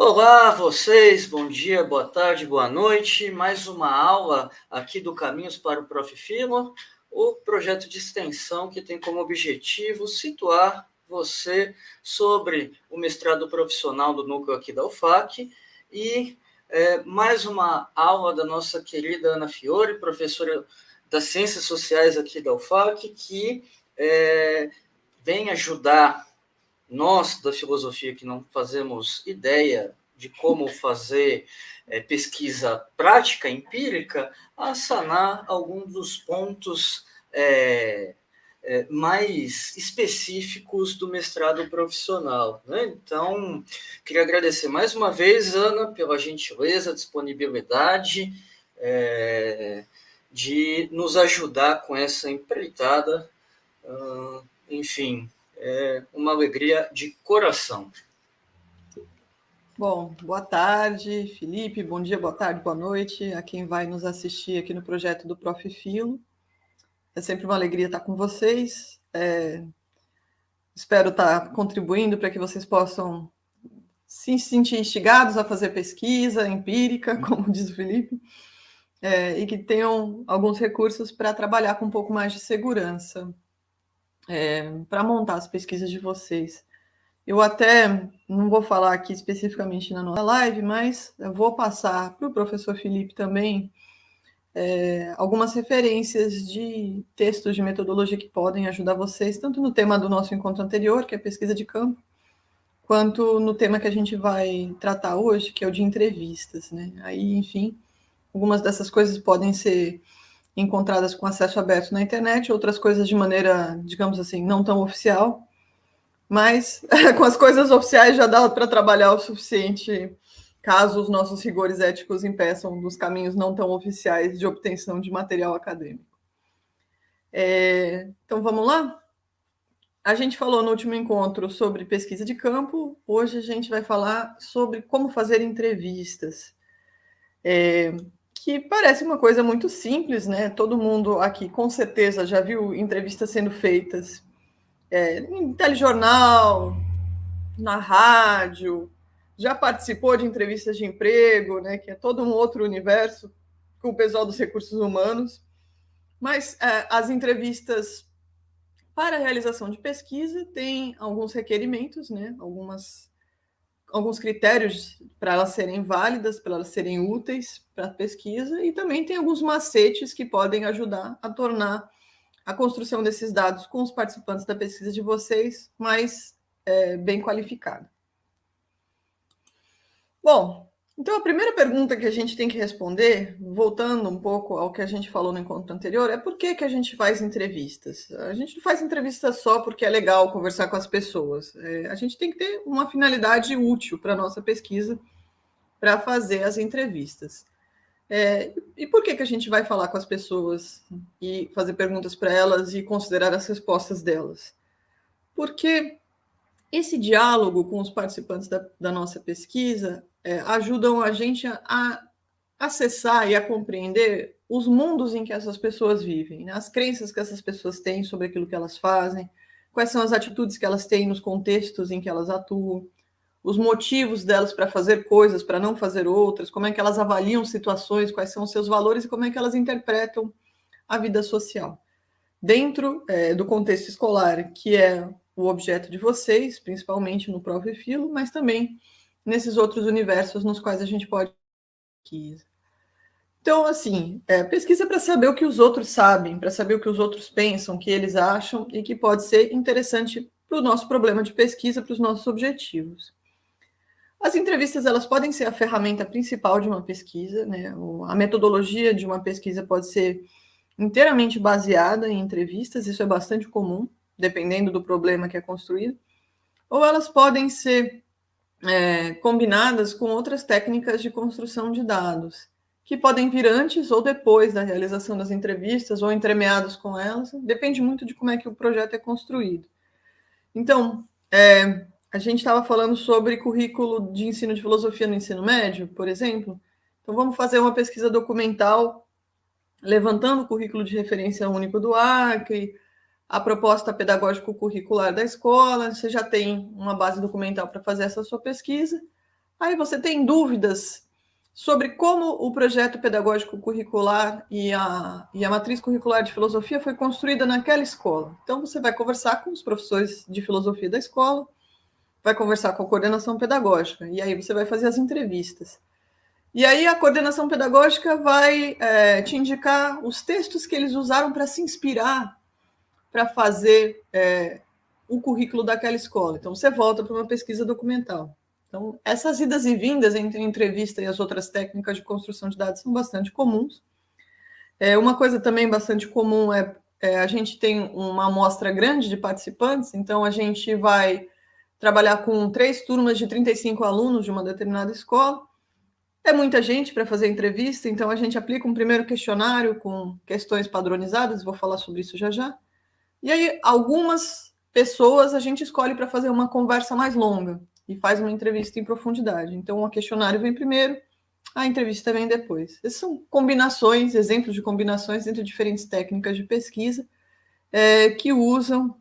Olá, vocês, bom dia, boa tarde, boa noite. Mais uma aula aqui do Caminhos para o Prof. Philo, o projeto de extensão que tem como objetivo situar você sobre o mestrado profissional do núcleo aqui da UFAC e mais uma aula da nossa querida Ana Fiore, professora das Ciências Sociais aqui da UFAC, que vem ajudar nós, da filosofia, que não fazemos ideia de como fazer pesquisa prática, empírica, a sanar alguns dos pontos mais específicos do mestrado profissional, né? Então, queria agradecer mais uma vez, Ana, pela gentileza, disponibilidade de nos ajudar com essa empreitada. Enfim, é uma alegria de coração. Bom, boa tarde, Felipe, bom dia, boa tarde, boa noite a quem vai nos assistir aqui no projeto do Prof. Philo. É sempre uma alegria estar com vocês. Espero estar contribuindo para que vocês possam se sentir instigados a fazer pesquisa empírica, como diz o Felipe, e que tenham alguns recursos para trabalhar com um pouco mais de segurança, para montar as pesquisas de vocês. Eu até não vou falar aqui especificamente na nossa live, mas eu vou passar para o professor Felipe também algumas referências de textos de metodologia que podem ajudar vocês, tanto no tema do nosso encontro anterior, que é pesquisa de campo, quanto no tema que a gente vai tratar hoje, que é o de entrevistas, né? Aí, enfim, algumas dessas coisas podem ser encontradas com acesso aberto na internet, outras coisas de maneira, digamos assim, não tão oficial, mas com as coisas oficiais já dá para trabalhar o suficiente, caso os nossos rigores éticos impeçam dos caminhos não tão oficiais de obtenção de material acadêmico. Então, vamos lá? A gente falou no último encontro sobre pesquisa de campo, hoje a gente vai falar sobre como fazer entrevistas, que parece uma coisa muito simples, né? Todo mundo aqui, com certeza, já viu entrevistas sendo feitas em telejornal, na rádio, já participou de entrevistas de emprego, né, que é todo um outro universo com o pessoal dos recursos humanos. Mas as entrevistas para a realização de pesquisa têm alguns requerimentos, né, alguns critérios para elas serem válidas, para elas serem úteis para a pesquisa, e também tem alguns macetes que podem ajudar a tornar a construção desses dados com os participantes da pesquisa de vocês mais bem qualificada. Bom, então a primeira pergunta que a gente tem que responder, voltando um pouco ao que a gente falou no encontro anterior, é por que a gente faz entrevistas? A gente não faz entrevistas só porque é legal conversar com as pessoas. A gente tem que ter uma finalidade útil para a nossa pesquisa para fazer as entrevistas. E por que a gente vai falar com as pessoas e fazer perguntas para elas e considerar as respostas delas? Porque esse diálogo com os participantes da nossa pesquisa ajudam a gente a acessar e a compreender os mundos em que essas pessoas vivem, né? As crenças que essas pessoas têm sobre aquilo que elas fazem, quais são as atitudes que elas têm nos contextos em que elas atuam, os motivos delas para fazer coisas, para não fazer outras, como é que elas avaliam situações, quais são os seus valores e como é que elas interpretam a vida social. Dentro do contexto escolar, que é o objeto de vocês, principalmente no Prof. Philo, mas também nesses outros universos nos quais a gente pode pesquisa. Então, assim, pesquisa para saber o que os outros sabem, para saber o que os outros pensam, o que eles acham, e que pode ser interessante para o nosso problema de pesquisa, para os nossos objetivos. As entrevistas, elas podem ser a ferramenta principal de uma pesquisa, né? A metodologia de uma pesquisa pode ser inteiramente baseada em entrevistas, isso é bastante comum, dependendo do problema que é construído, ou elas podem ser combinadas com outras técnicas de construção de dados, que podem vir antes ou depois da realização das entrevistas, ou entremeados com elas, depende muito de como é que o projeto é construído. Então, a gente estava falando sobre currículo de ensino de filosofia no ensino médio, por exemplo. Então, vamos fazer uma pesquisa documental levantando o currículo de referência único do Acre, a proposta pedagógico-curricular da escola, você já tem uma base documental para fazer essa sua pesquisa. Aí você tem dúvidas sobre como o projeto pedagógico curricular e a matriz curricular de filosofia foi construída naquela escola. Então, você vai conversar com os professores de filosofia da escola, vai conversar com a coordenação pedagógica, e aí você vai fazer as entrevistas. E aí a coordenação pedagógica vai te indicar os textos que eles usaram para se inspirar para fazer o currículo daquela escola. Então, você volta para uma pesquisa documental. Então, essas idas e vindas entre a entrevista e as outras técnicas de construção de dados são bastante comuns. Uma coisa também bastante comum é a gente tem uma amostra grande de participantes, então a gente vai trabalhar com 3 turmas de 35 alunos de uma determinada escola. É muita gente para fazer entrevista, então a gente aplica um primeiro questionário com questões padronizadas, vou falar sobre isso já já. E aí, algumas pessoas a gente escolhe para fazer uma conversa mais longa e faz uma entrevista em profundidade. Então, o questionário vem primeiro, a entrevista vem depois. Essas são combinações, exemplos de combinações entre diferentes técnicas de pesquisa que usam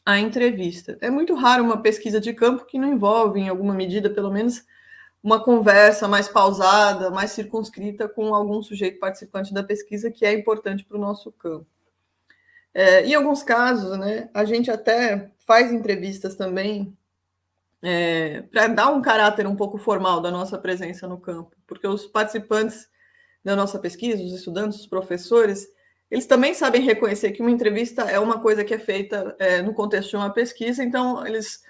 a entrevista. É muito raro uma pesquisa de campo que não envolve, em alguma medida, pelo menos, uma conversa mais pausada, mais circunscrita com algum sujeito participante da pesquisa que é importante para o nosso campo. Em alguns casos, né, a gente até faz entrevistas também para dar um caráter um pouco formal da nossa presença no campo, porque os participantes da nossa pesquisa, os estudantes, os professores, eles também sabem reconhecer que uma entrevista é uma coisa que é feita no contexto de uma pesquisa, então eles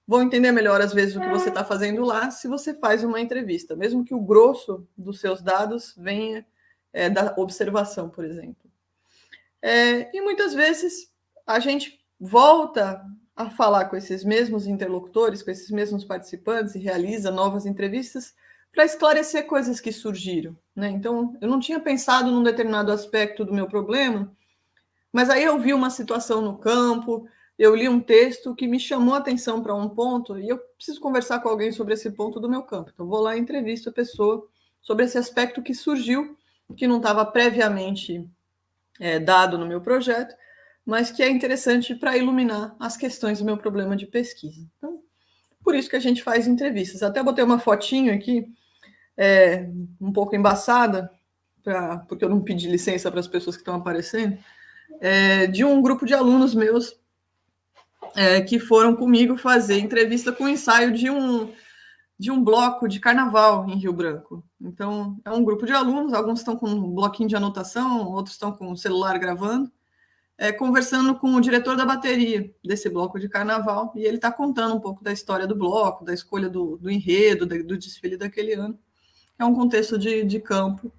vão entender melhor, às vezes, o que você está fazendo lá se você faz uma entrevista, mesmo que o grosso dos seus dados venha da observação, por exemplo. E muitas vezes a gente volta a falar com esses mesmos interlocutores, com esses mesmos participantes e realiza novas entrevistas para esclarecer coisas que surgiram, né? Então, eu não tinha pensado num determinado aspecto do meu problema, mas aí eu vi uma situação no campo, eu li um texto que me chamou a atenção para um ponto e eu preciso conversar com alguém sobre esse ponto do meu campo. Então, vou lá e entrevisto a pessoa sobre esse aspecto que surgiu, que não estava previamente dado no meu projeto, mas que é interessante para iluminar as questões do meu problema de pesquisa. Então, por isso que a gente faz entrevistas. Até botei uma fotinho aqui, um pouco embaçada, porque eu não pedi licença para as pessoas que estão aparecendo, de um grupo de alunos meus que foram comigo fazer entrevista com o ensaio de um bloco de carnaval em Rio Branco. Então, é um grupo de alunos, alguns estão com um bloquinho de anotação, outros estão com o celular gravando, conversando com o diretor da bateria desse bloco de carnaval, e ele está contando um pouco da história do bloco, da escolha do enredo, do desfile daquele ano. É um contexto de campo,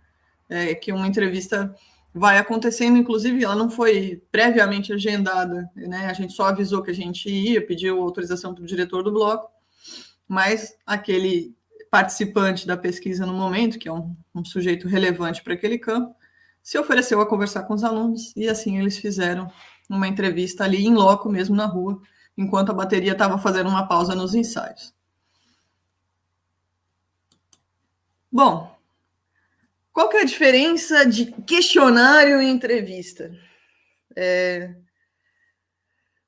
que uma entrevista vai acontecendo, inclusive ela não foi previamente agendada, né? A gente só avisou que a gente ia, pediu autorização para o diretor do bloco, mas aquele participante da pesquisa no momento, que é um sujeito relevante para aquele campo, se ofereceu a conversar com os alunos, e assim eles fizeram uma entrevista ali em loco, mesmo na rua, enquanto a bateria estava fazendo uma pausa nos ensaios. Bom, qual que é a diferença de questionário e entrevista?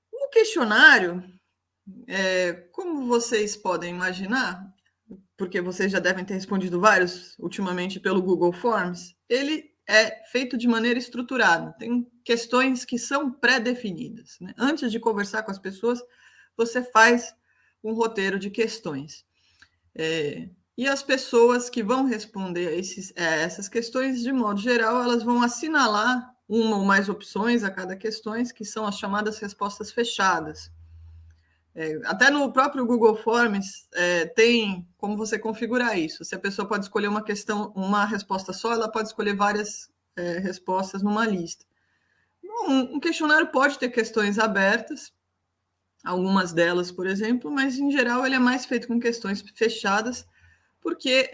O questionário, como vocês podem imaginar, porque vocês já devem ter respondido vários ultimamente pelo Google Forms, ele é feito de maneira estruturada. Tem questões que são pré-definidas, né? Antes de conversar com as pessoas, você faz um roteiro de questões. E as pessoas que vão responder essas questões, de modo geral, elas vão assinalar uma ou mais opções a cada questão, que são as chamadas respostas fechadas. Até no próprio Google Forms tem como você configurar isso. Se a pessoa pode escolher uma questão, uma resposta só, ela pode escolher várias respostas numa lista. Um questionário pode ter questões abertas, algumas delas, por exemplo, mas em geral ele é mais feito com questões fechadas, porque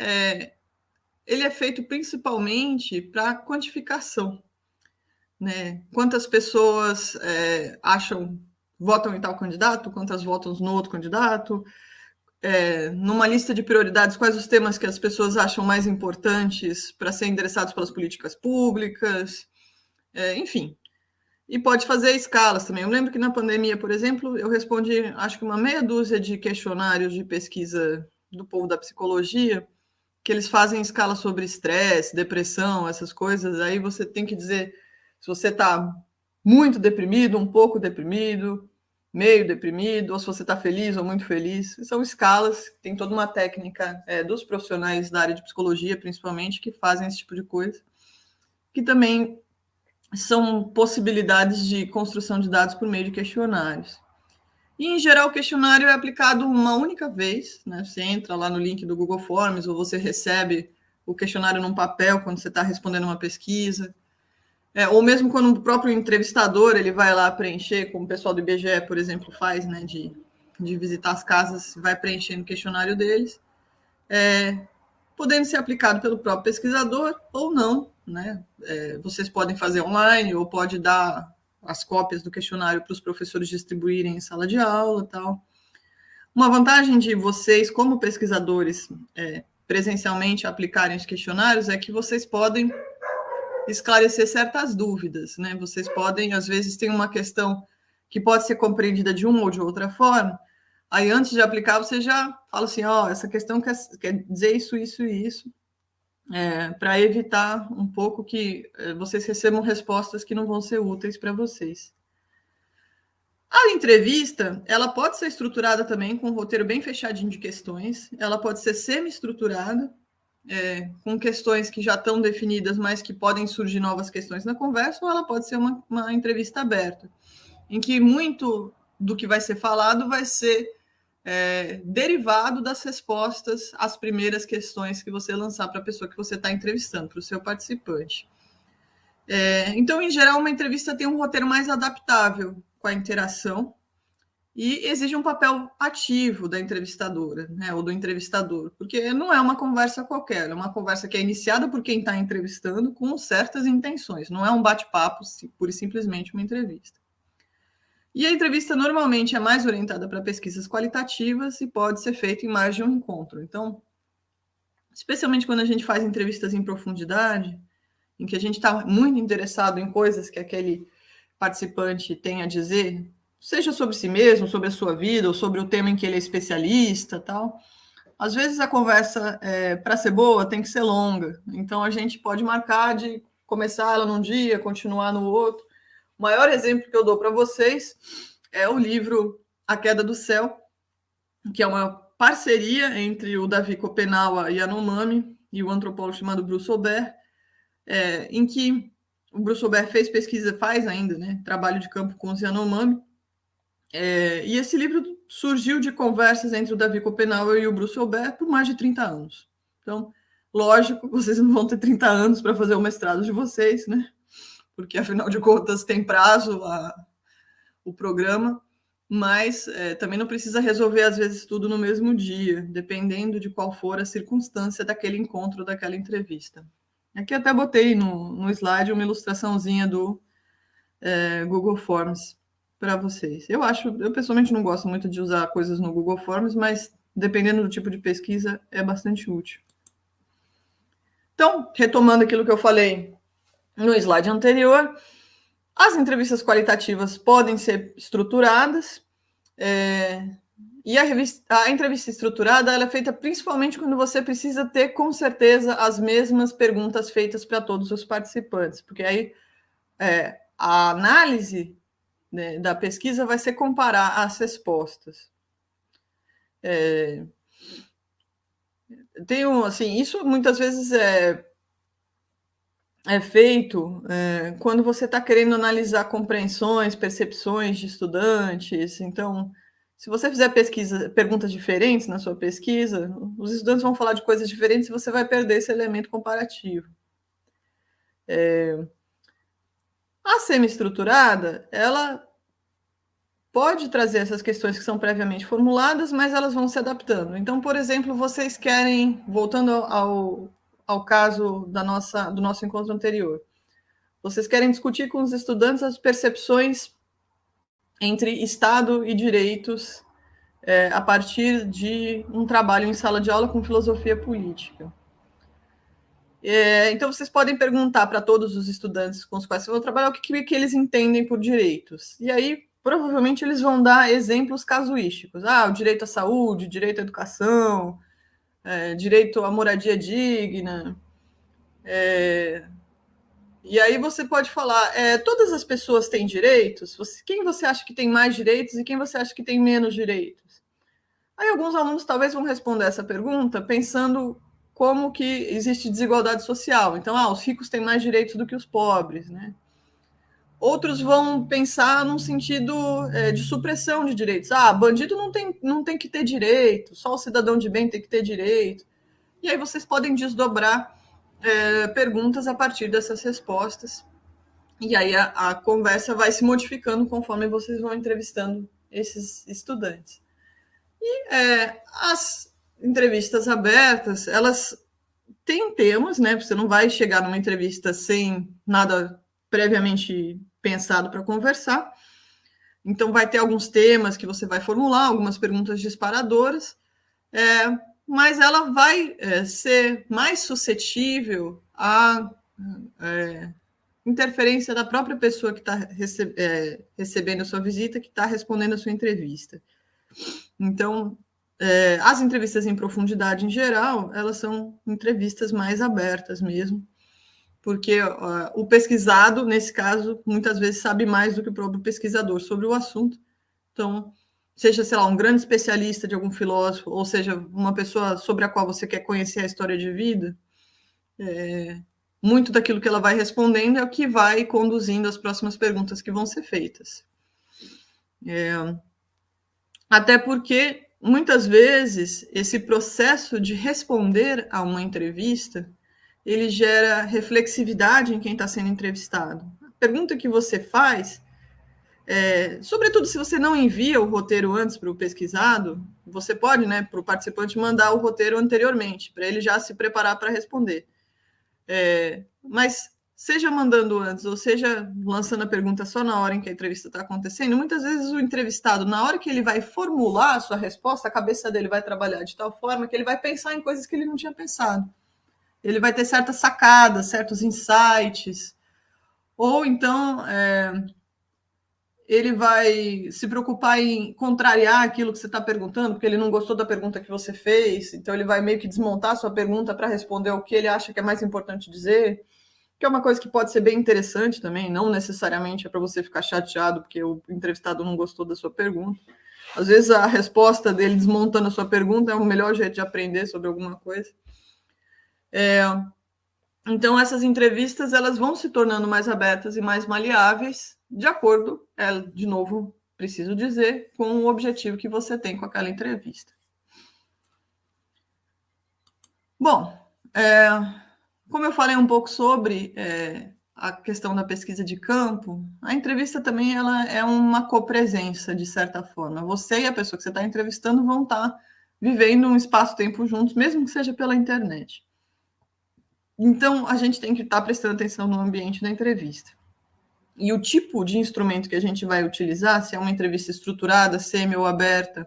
ele é feito principalmente para quantificação, né? Quantas pessoas votam em tal candidato, quantas votam no outro candidato, numa lista de prioridades, quais os temas que as pessoas acham mais importantes para serem endereçados pelas políticas públicas, enfim. E pode fazer escalas também. Eu lembro que na pandemia, por exemplo, eu respondi, acho que uma meia dúzia de questionários de pesquisa do povo da psicologia, que eles fazem escala sobre estresse, depressão, essas coisas. Aí você tem que dizer se você está muito deprimido, um pouco deprimido, meio deprimido, ou se você está feliz ou muito feliz. São escalas, tem toda uma técnica dos profissionais da área de psicologia, principalmente, que fazem esse tipo de coisa, que também são possibilidades de construção de dados por meio de questionários. E, em geral, o questionário é aplicado uma única vez, né? Você entra lá no link do Google Forms ou você recebe o questionário num papel quando você está respondendo uma pesquisa. Ou mesmo quando o próprio entrevistador ele vai lá preencher, como o pessoal do IBGE, por exemplo, faz, né? De visitar as casas, vai preenchendo o questionário deles. Podendo ser aplicado pelo próprio pesquisador ou não, né? Vocês podem fazer online ou pode dar as cópias do questionário para os professores distribuírem em sala de aula e tal. Uma vantagem de vocês, como pesquisadores, presencialmente aplicarem os questionários é que vocês podem esclarecer certas dúvidas, né? Vocês podem, às vezes, tem uma questão que pode ser compreendida de uma ou de outra forma, aí antes de aplicar você já fala assim, essa questão quer dizer isso, isso e isso, para evitar um pouco que vocês recebam respostas que não vão ser úteis para vocês. A entrevista, ela pode ser estruturada também com um roteiro bem fechadinho de questões, ela pode ser semi-estruturada, com questões que já estão definidas, mas que podem surgir novas questões na conversa, ou ela pode ser uma entrevista aberta, em que muito do que vai ser falado vai ser derivado das respostas às primeiras questões que você lançar para a pessoa que você está entrevistando, para o seu participante. Então, em geral, uma entrevista tem um roteiro mais adaptável com a interação e exige um papel ativo da entrevistadora, né, ou do entrevistador, porque não é uma conversa qualquer, é uma conversa que é iniciada por quem está entrevistando com certas intenções, não é um bate-papo, pura e simplesmente uma entrevista. E a entrevista normalmente é mais orientada para pesquisas qualitativas e pode ser feita em mais de um encontro. Então, especialmente quando a gente faz entrevistas em profundidade, em que a gente está muito interessado em coisas que aquele participante tem a dizer, seja sobre si mesmo, sobre a sua vida, ou sobre o tema em que ele é especialista, tal. Às vezes a conversa, para ser boa, tem que ser longa. Então, a gente pode marcar de começar ela num dia, continuar no outro. O maior exemplo que eu dou para vocês é o livro A Queda do Céu, que é uma parceria entre o Davi Kopenawa Yanomami e o antropólogo chamado Bruce Aubert, em que o Bruce Aubert faz ainda, né, trabalho de campo com os Yanomami, e esse livro surgiu de conversas entre o Davi Kopenawa e o Bruce Aubert por mais de 30 anos. Então, lógico, vocês não vão ter 30 anos para fazer o mestrado de vocês, né? Porque, afinal de contas, tem prazo o programa, mas também não precisa resolver, às vezes, tudo no mesmo dia, dependendo de qual for a circunstância daquele encontro, daquela entrevista. Aqui até botei no slide uma ilustraçãozinha do Google Forms para vocês. Eu pessoalmente não gosto muito de usar coisas no Google Forms, mas dependendo do tipo de pesquisa, é bastante útil. Então, retomando aquilo que eu falei no slide anterior, as entrevistas qualitativas podem ser estruturadas, e a entrevista estruturada ela é feita principalmente quando você precisa ter, com certeza, as mesmas perguntas feitas para todos os participantes, porque aí a análise, né, da pesquisa vai ser comparar as respostas. Isso muitas vezes é feito quando você está querendo analisar compreensões, percepções de estudantes. Então, se você fizer perguntas diferentes na sua pesquisa, os estudantes vão falar de coisas diferentes e você vai perder esse elemento comparativo. A semi-estruturada, ela pode trazer essas questões que são previamente formuladas, mas elas vão se adaptando. Então, por exemplo, vocês querem, voltando ao caso do nosso encontro anterior, vocês querem discutir com os estudantes as percepções entre Estado e direitos a partir de um trabalho em sala de aula com filosofia política. Então, vocês podem perguntar para todos os estudantes com os quais vocês vão trabalhar o que eles entendem por direitos. E aí, provavelmente, eles vão dar exemplos casuísticos. O direito à saúde, o direito à educação, direito à moradia digna. E aí você pode falar, todas as pessoas têm direitos? Quem você acha que tem mais direitos e quem você acha que tem menos direitos? Aí alguns alunos talvez vão responder essa pergunta pensando como que existe desigualdade social. Então, os ricos têm mais direitos do que os pobres, né? Outros vão pensar num sentido de supressão de direitos. Bandido não tem que ter direito, só o cidadão de bem tem que ter direito. E aí vocês podem desdobrar perguntas a partir dessas respostas. E aí a conversa vai se modificando conforme vocês vão entrevistando esses estudantes. E as entrevistas abertas, elas têm temas, né? Você não vai chegar numa entrevista sem nada previamente pensado para conversar. Então, vai ter alguns temas que você vai formular, algumas perguntas disparadoras, mas ela vai ser mais suscetível à interferência da própria pessoa que está recebendo a sua visita, que está respondendo a sua entrevista. Então, as entrevistas em profundidade, em geral, elas são entrevistas mais abertas mesmo, porque o pesquisado, nesse caso, muitas vezes sabe mais do que o próprio pesquisador sobre o assunto. Então, seja, sei lá, um grande especialista de algum filósofo, ou seja, uma pessoa sobre a qual você quer conhecer a história de vida, muito daquilo que ela vai respondendo é o que vai conduzindo as próximas perguntas que vão ser feitas. Até porque, muitas vezes, esse processo de responder a uma entrevista, ele gera reflexividade em quem está sendo entrevistado. A pergunta que você faz, sobretudo se você não envia o roteiro antes para o pesquisado, você pode, né, para o participante, mandar o roteiro anteriormente, para ele já se preparar para responder. Mas seja mandando antes, ou seja lançando a pergunta só na hora em que a entrevista está acontecendo, muitas vezes o entrevistado, na hora que ele vai formular a sua resposta, a cabeça dele vai trabalhar de tal forma que ele vai pensar em coisas que ele não tinha pensado. Ele vai ter certas sacadas, certos insights, ou então ele vai se preocupar em contrariar aquilo que você está perguntando, porque ele não gostou da pergunta que você fez, então ele vai meio que desmontar a sua pergunta para responder o que ele acha que é mais importante dizer, que é uma coisa que pode ser bem interessante também, não necessariamente é para você ficar chateado porque o entrevistado não gostou da sua pergunta. Às vezes a resposta dele desmontando a sua pergunta é o melhor jeito de aprender sobre alguma coisa. Então, essas entrevistas elas vão se tornando mais abertas e mais maleáveis, de acordo, de novo, preciso dizer, com o objetivo que você tem com aquela entrevista. Bom, como eu falei um pouco sobre a questão da pesquisa de campo, a entrevista também ela é uma copresença, de certa forma. Você e a pessoa que você está entrevistando vão estar vivendo um espaço-tempo juntos, mesmo que seja pela internet. Então, a gente tem que estar prestando atenção no ambiente da entrevista. E o tipo de instrumento que a gente vai utilizar, se é uma entrevista estruturada, semi ou aberta,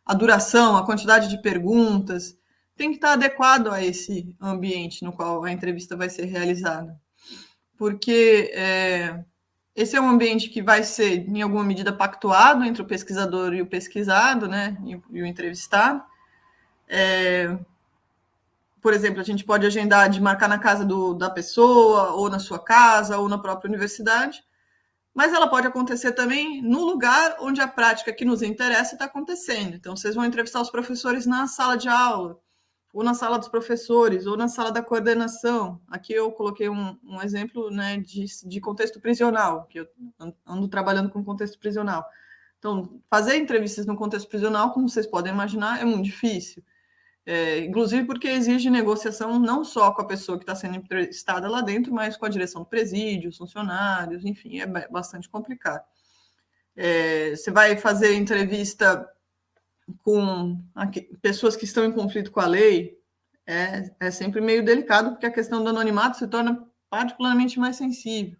a duração, a quantidade de perguntas, tem que estar adequado a esse ambiente no qual a entrevista vai ser realizada. Porque esse é um ambiente que vai ser, em alguma medida, pactuado entre o pesquisador e o pesquisado, né, e o entrevistado. Por exemplo, a gente pode agendar de marcar na casa da pessoa, ou na sua casa, ou na própria universidade, mas ela pode acontecer também no lugar onde a prática que nos interessa está acontecendo. Então, vocês vão entrevistar os professores na sala de aula, ou na sala dos professores, ou na sala da coordenação. Aqui eu coloquei um exemplo, né, de contexto prisional, que eu ando trabalhando com contexto prisional. Então, fazer entrevistas no contexto prisional, como vocês podem imaginar, é muito difícil. Inclusive porque exige negociação não só com a pessoa que está sendo entrevistada lá dentro, mas com a direção do presídio, os funcionários, enfim, é bastante complicado. Você vai fazer entrevista com pessoas que estão em conflito com a lei, é sempre meio delicado, porque a questão do anonimato se torna particularmente mais sensível.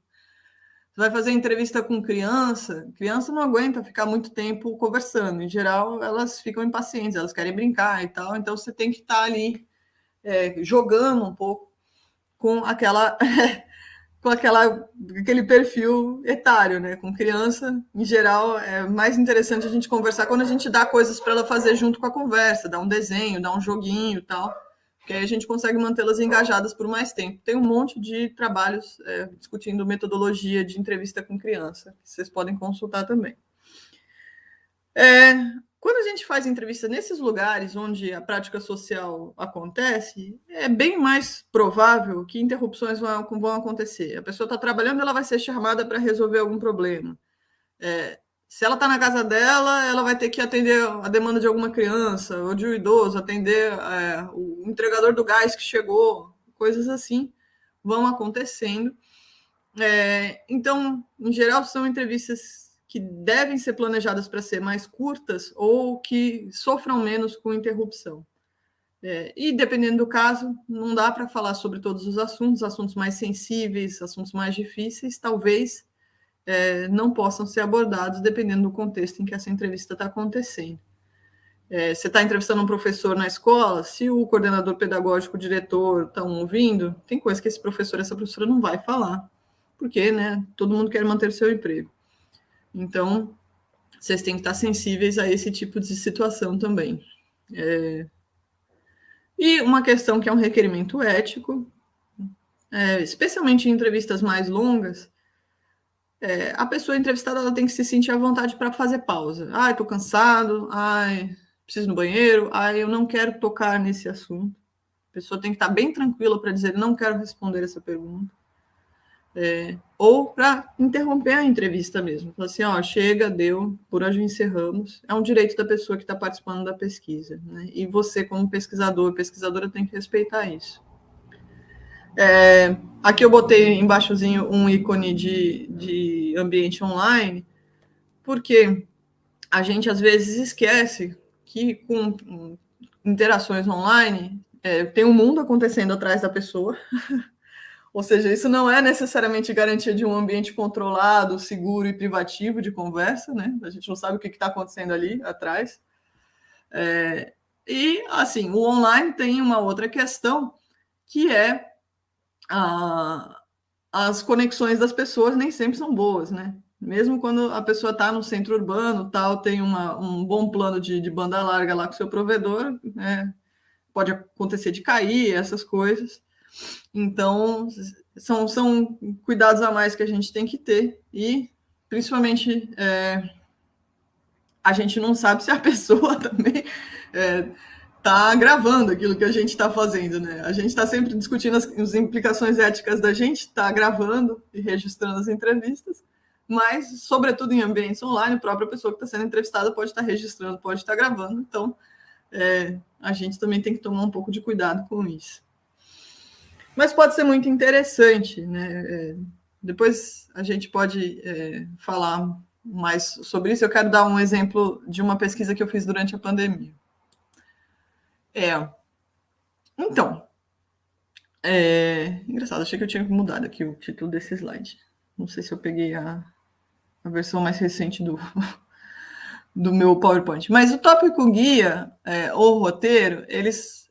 Você vai fazer entrevista com criança não aguenta ficar muito tempo conversando. Em geral, elas ficam impacientes, elas querem brincar e tal. Então, você tem que estar ali jogando um pouco com aquela com aquele perfil etário, né? Com criança, em geral, é mais interessante a gente conversar quando a gente dá coisas para ela fazer junto com a conversa, dá um desenho, dá um joguinho e tal, porque aí a gente consegue mantê-las engajadas por mais tempo. Tem um monte de trabalhos discutindo metodologia de entrevista com criança, que vocês podem consultar também. Quando a gente faz entrevista nesses lugares onde a prática social acontece, é bem mais provável que interrupções vão acontecer. A pessoa está trabalhando, ela vai ser chamada para resolver algum problema. Se ela está na casa dela, ela vai ter que atender a demanda de alguma criança ou de um idoso, atender o entregador do gás que chegou, coisas assim vão acontecendo. Então, em geral, são entrevistas que devem ser planejadas para ser mais curtas ou que sofram menos com interrupção. E, dependendo do caso, não dá para falar sobre todos os assuntos mais sensíveis, assuntos mais difíceis, talvez não possam ser abordados, dependendo do contexto em que essa entrevista está acontecendo. Você está entrevistando um professor na escola, se o coordenador pedagógico, o diretor estão ouvindo, tem coisa que esse professor, essa professora não vai falar, porque, né, todo mundo quer manter seu emprego. Então, vocês têm que estar sensíveis a esse tipo de situação também. E uma questão que é um requerimento ético, especialmente em entrevistas mais longas, a pessoa entrevistada ela tem que se sentir à vontade para fazer pausa. Estou cansado, preciso ir no banheiro, eu não quero tocar nesse assunto. A pessoa tem que estar bem tranquila para dizer, não quero responder essa pergunta. Ou para interromper a entrevista mesmo. Falar assim, chega, deu, por hoje encerramos. É um direito da pessoa que está participando da pesquisa, né? E você, como pesquisador, pesquisadora, tem que respeitar isso. Aqui eu botei embaixozinho um ícone de ambiente online, porque a gente às vezes esquece que com interações online tem um mundo acontecendo atrás da pessoa. Ou seja, isso não é necessariamente garantia de um ambiente controlado, seguro e privativo de conversa, né? A gente não sabe o que está acontecendo ali atrás. E, assim, o online tem uma outra questão, que é as conexões das pessoas nem sempre são boas, né? Mesmo quando a pessoa está no centro urbano, tal, tem um bom plano de banda larga lá com o seu provedor, né? Pode acontecer de cair, essas coisas. Então, são cuidados a mais que a gente tem que ter e, principalmente, a gente não sabe se a pessoa também está gravando aquilo que a gente está fazendo, né? A gente está sempre discutindo as implicações éticas da gente estar gravando e registrando as entrevistas, mas, sobretudo em ambientes online, a própria pessoa que está sendo entrevistada pode estar registrando, pode estar gravando, então a gente também tem que tomar um pouco de cuidado com isso. Mas pode ser muito interessante, né? Depois a gente pode falar mais sobre isso. Eu quero dar um exemplo de uma pesquisa que eu fiz durante a pandemia. Então, engraçado, achei que eu tinha mudado aqui o título desse slide. Não sei se eu peguei a versão mais recente do meu PowerPoint. Mas o tópico guia ou roteiro, eles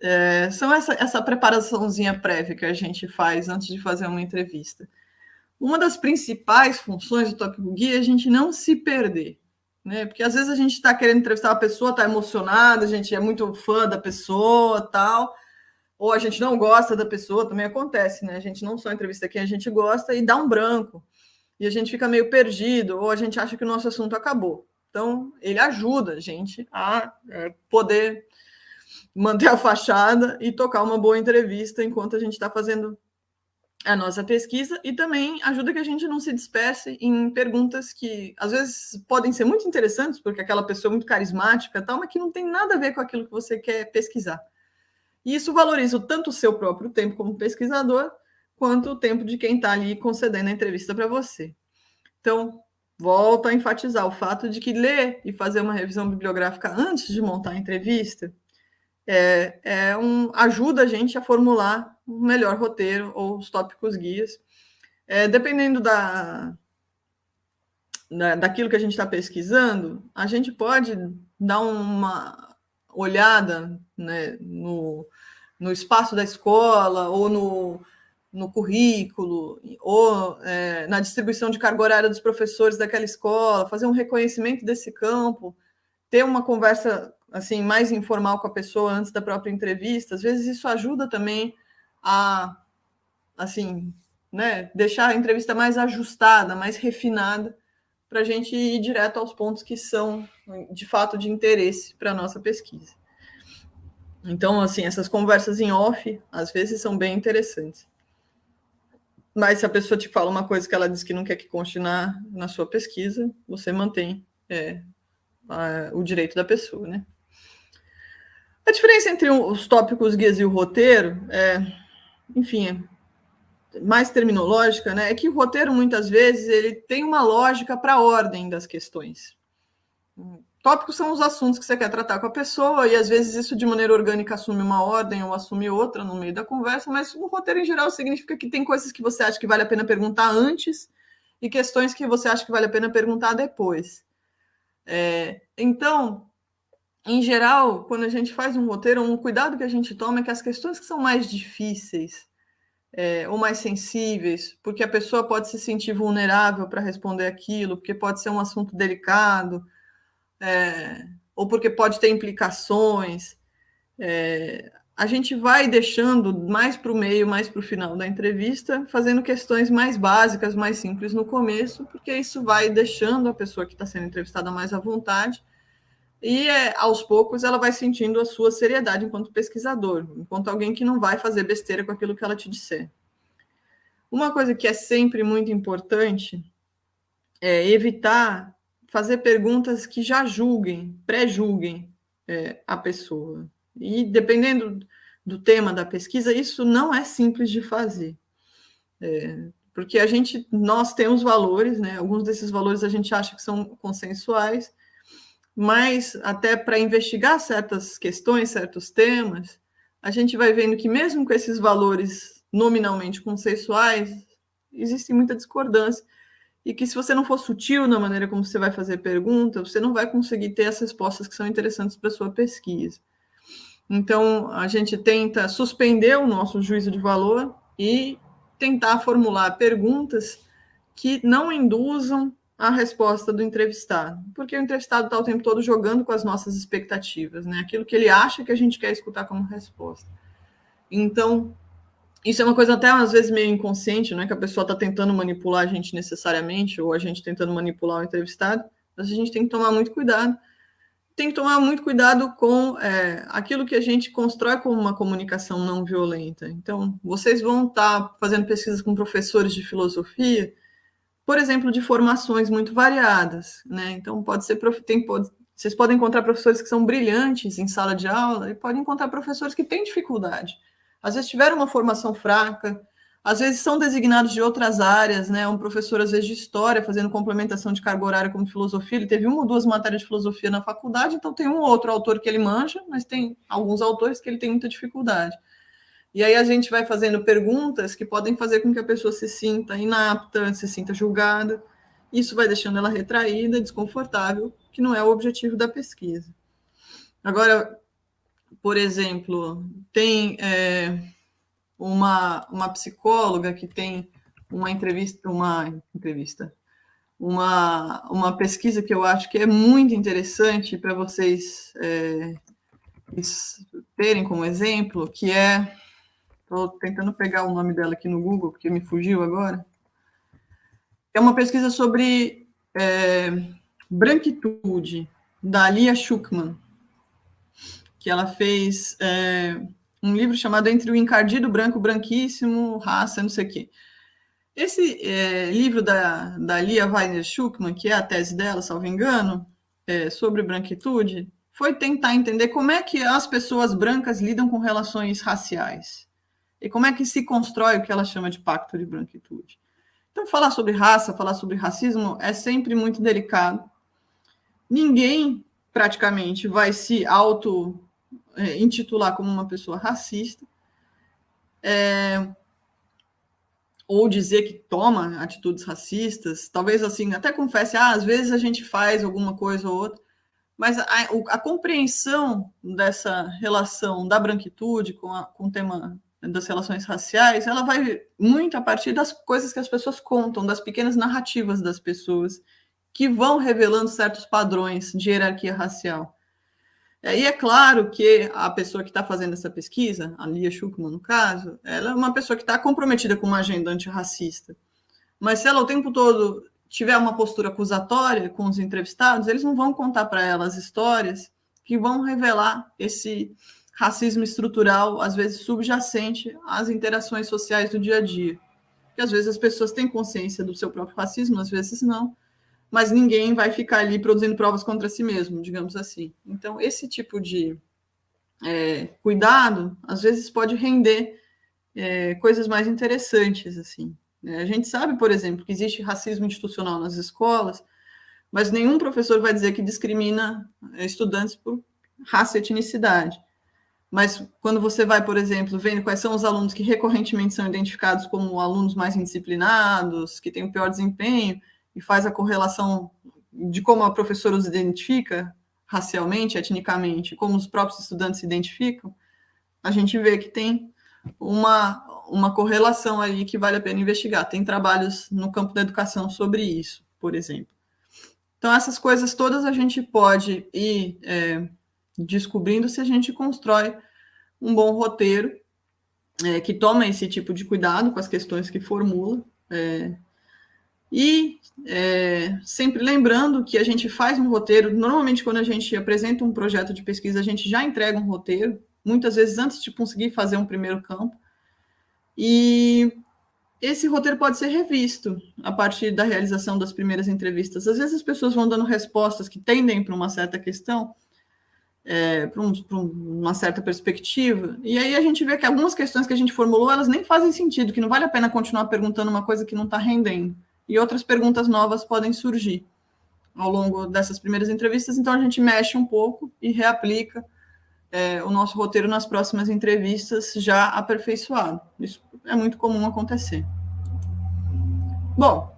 são essa preparaçãozinha prévia que a gente faz antes de fazer uma entrevista. Uma das principais funções do tópico guia é a gente não se perder, né? Porque às vezes a gente está querendo entrevistar uma pessoa, está emocionada, a gente é muito fã da pessoa, tal, ou a gente não gosta da pessoa, também acontece, né? A gente não só entrevista quem a gente gosta e dá um branco, e a gente fica meio perdido, ou a gente acha que o nosso assunto acabou. Então, ele ajuda a gente a poder manter a fachada e tocar uma boa entrevista enquanto a gente está fazendo a nossa pesquisa, e também ajuda que a gente não se disperse em perguntas que às vezes podem ser muito interessantes, porque aquela pessoa é muito carismática, tal, mas que não tem nada a ver com aquilo que você quer pesquisar. E isso valoriza tanto o seu próprio tempo como pesquisador, quanto o tempo de quem está ali concedendo a entrevista para você. Então, volto a enfatizar o fato de que ler e fazer uma revisão bibliográfica antes de montar a entrevista ajuda a gente a formular um melhor roteiro ou os tópicos guias. Dependendo daquilo que a gente está pesquisando, a gente pode dar uma olhada, né, no espaço da escola ou no currículo, ou na distribuição de carga horária dos professores daquela escola, fazer um reconhecimento desse campo, ter uma conversa assim mais informal com a pessoa antes da própria entrevista, às vezes isso ajuda também a assim, né, deixar a entrevista mais ajustada, mais refinada, para a gente ir direto aos pontos que são de fato de interesse para a nossa pesquisa. Então, assim, essas conversas em off, às vezes, são bem interessantes. Mas se a pessoa te fala uma coisa que ela diz que não quer que conste na sua pesquisa, você mantém o direito da pessoa, né? A diferença entre os tópicos guias e o roteiro enfim, mais terminológica, né? É que o roteiro, muitas vezes, ele tem uma lógica para a ordem das questões. Tópicos são os assuntos que você quer tratar com a pessoa, e às vezes isso de maneira orgânica assume uma ordem ou assume outra no meio da conversa, mas o roteiro em geral significa que tem coisas que você acha que vale a pena perguntar antes e questões que você acha que vale a pena perguntar depois. Então, em geral, quando a gente faz um roteiro, um cuidado que a gente toma é que as questões que são mais difíceis ou mais sensíveis, porque a pessoa pode se sentir vulnerável para responder aquilo, porque pode ser um assunto delicado, ou porque pode ter implicações, a gente vai deixando mais para o meio, mais para o final da entrevista, fazendo questões mais básicas, mais simples no começo, porque isso vai deixando a pessoa que está sendo entrevistada mais à vontade, e aos poucos ela vai sentindo a sua seriedade enquanto pesquisador, enquanto alguém que não vai fazer besteira com aquilo que ela te disser. Uma coisa que é sempre muito importante é evitar fazer perguntas que já julguem, pré-julguem a pessoa. E dependendo do tema da pesquisa, isso não é simples de fazer. Porque nós temos valores, né? Alguns desses valores a gente acha que são consensuais, mas até para investigar certas questões, certos temas, a gente vai vendo que mesmo com esses valores nominalmente consensuais, existe muita discordância, e que se você não for sutil na maneira como você vai fazer pergunta, você não vai conseguir ter as respostas que são interessantes para a sua pesquisa. Então, a gente tenta suspender o nosso juízo de valor e tentar formular perguntas que não induzam a resposta do entrevistado, porque o entrevistado está o tempo todo jogando com as nossas expectativas, né? Aquilo que ele acha que a gente quer escutar como resposta. Então, isso é uma coisa até às vezes meio inconsciente, não é que a pessoa está tentando manipular a gente necessariamente, ou a gente tentando manipular o entrevistado, mas a gente tem que tomar muito cuidado. Tem que tomar muito cuidado com aquilo que a gente constrói como uma comunicação não violenta. Então, vocês vão estar fazendo pesquisas com professores de filosofia, por exemplo, de formações muito variadas, né? Então, vocês podem encontrar professores que são brilhantes em sala de aula e podem encontrar professores que têm dificuldade. Às vezes tiveram uma formação fraca, às vezes são designados de outras áreas, né? Um professor, às vezes, de história, fazendo complementação de carga horária como filosofia, ele teve 1 ou 2 matérias de filosofia na faculdade, então tem um ou outro autor que ele manja, mas tem alguns autores que ele tem muita dificuldade. E aí a gente vai fazendo perguntas que podem fazer com que a pessoa se sinta inapta, se sinta julgada. Isso vai deixando ela retraída, desconfortável, que não é o objetivo da pesquisa. Agora, por exemplo, tem uma psicóloga que tem uma pesquisa que eu acho que é muito interessante para vocês terem como exemplo, que estou tentando pegar o nome dela aqui no Google, porque me fugiu agora. É uma pesquisa sobre branquitude, da Lia Schuckmann, que ela fez um livro chamado Entre o Encardido Branco Branquíssimo, Raça, não sei o quê. Esse livro da Lia Weiner Schuckmann, que é a tese dela, salvo engano, sobre branquitude, foi tentar entender como é que as pessoas brancas lidam com relações raciais. E como é que se constrói o que ela chama de pacto de branquitude. Então, falar sobre raça, falar sobre racismo é sempre muito delicado. Ninguém, praticamente, vai se auto-intitular como uma pessoa racista, ou dizer que toma atitudes racistas. Talvez, assim, até confesse, às vezes a gente faz alguma coisa ou outra, mas a compreensão dessa relação da branquitude com o tema das relações raciais, ela vai muito a partir das coisas que as pessoas contam, das pequenas narrativas das pessoas, que vão revelando certos padrões de hierarquia racial. E é claro que a pessoa que está fazendo essa pesquisa, a Lia Schuckman, no caso, ela é uma pessoa que está comprometida com uma agenda antirracista. Mas se ela o tempo todo tiver uma postura acusatória com os entrevistados, eles não vão contar para ela as histórias que vão revelar esse racismo estrutural, às vezes subjacente às interações sociais do dia a dia. Porque às vezes as pessoas têm consciência do seu próprio racismo, às vezes não, mas ninguém vai ficar ali produzindo provas contra si mesmo, digamos assim. Então, esse tipo de cuidado, às vezes, pode render coisas mais interessantes, assim. A gente sabe, por exemplo, que existe racismo institucional nas escolas, mas nenhum professor vai dizer que discrimina estudantes por raça e etnicidade. Mas quando você vai, por exemplo, vendo quais são os alunos que recorrentemente são identificados como alunos mais indisciplinados, que têm o pior desempenho, e faz a correlação de como a professora os identifica racialmente, etnicamente, como os próprios estudantes se identificam, a gente vê que tem uma correlação aí que vale a pena investigar. Tem trabalhos no campo da educação sobre isso, por exemplo. Então, essas coisas todas a gente pode ir descobrindo se a gente constrói um bom roteiro que toma esse tipo de cuidado com as questões que formula, e sempre lembrando que a gente faz um roteiro. Normalmente, quando a gente apresenta um projeto de pesquisa, a gente já entrega um roteiro, muitas vezes antes de conseguir fazer um primeiro campo, e esse roteiro pode ser revisto a partir da realização das primeiras entrevistas. Às vezes as pessoas vão dando respostas que tendem para uma certa questão, para uma certa perspectiva, e aí a gente vê que algumas questões que a gente formulou, elas nem fazem sentido, que não vale a pena continuar perguntando uma coisa que não está rendendo. E outras perguntas novas podem surgir ao longo dessas primeiras entrevistas, então a gente mexe um pouco e reaplica o nosso roteiro nas próximas entrevistas já aperfeiçoado. Isso é muito comum acontecer. Bom,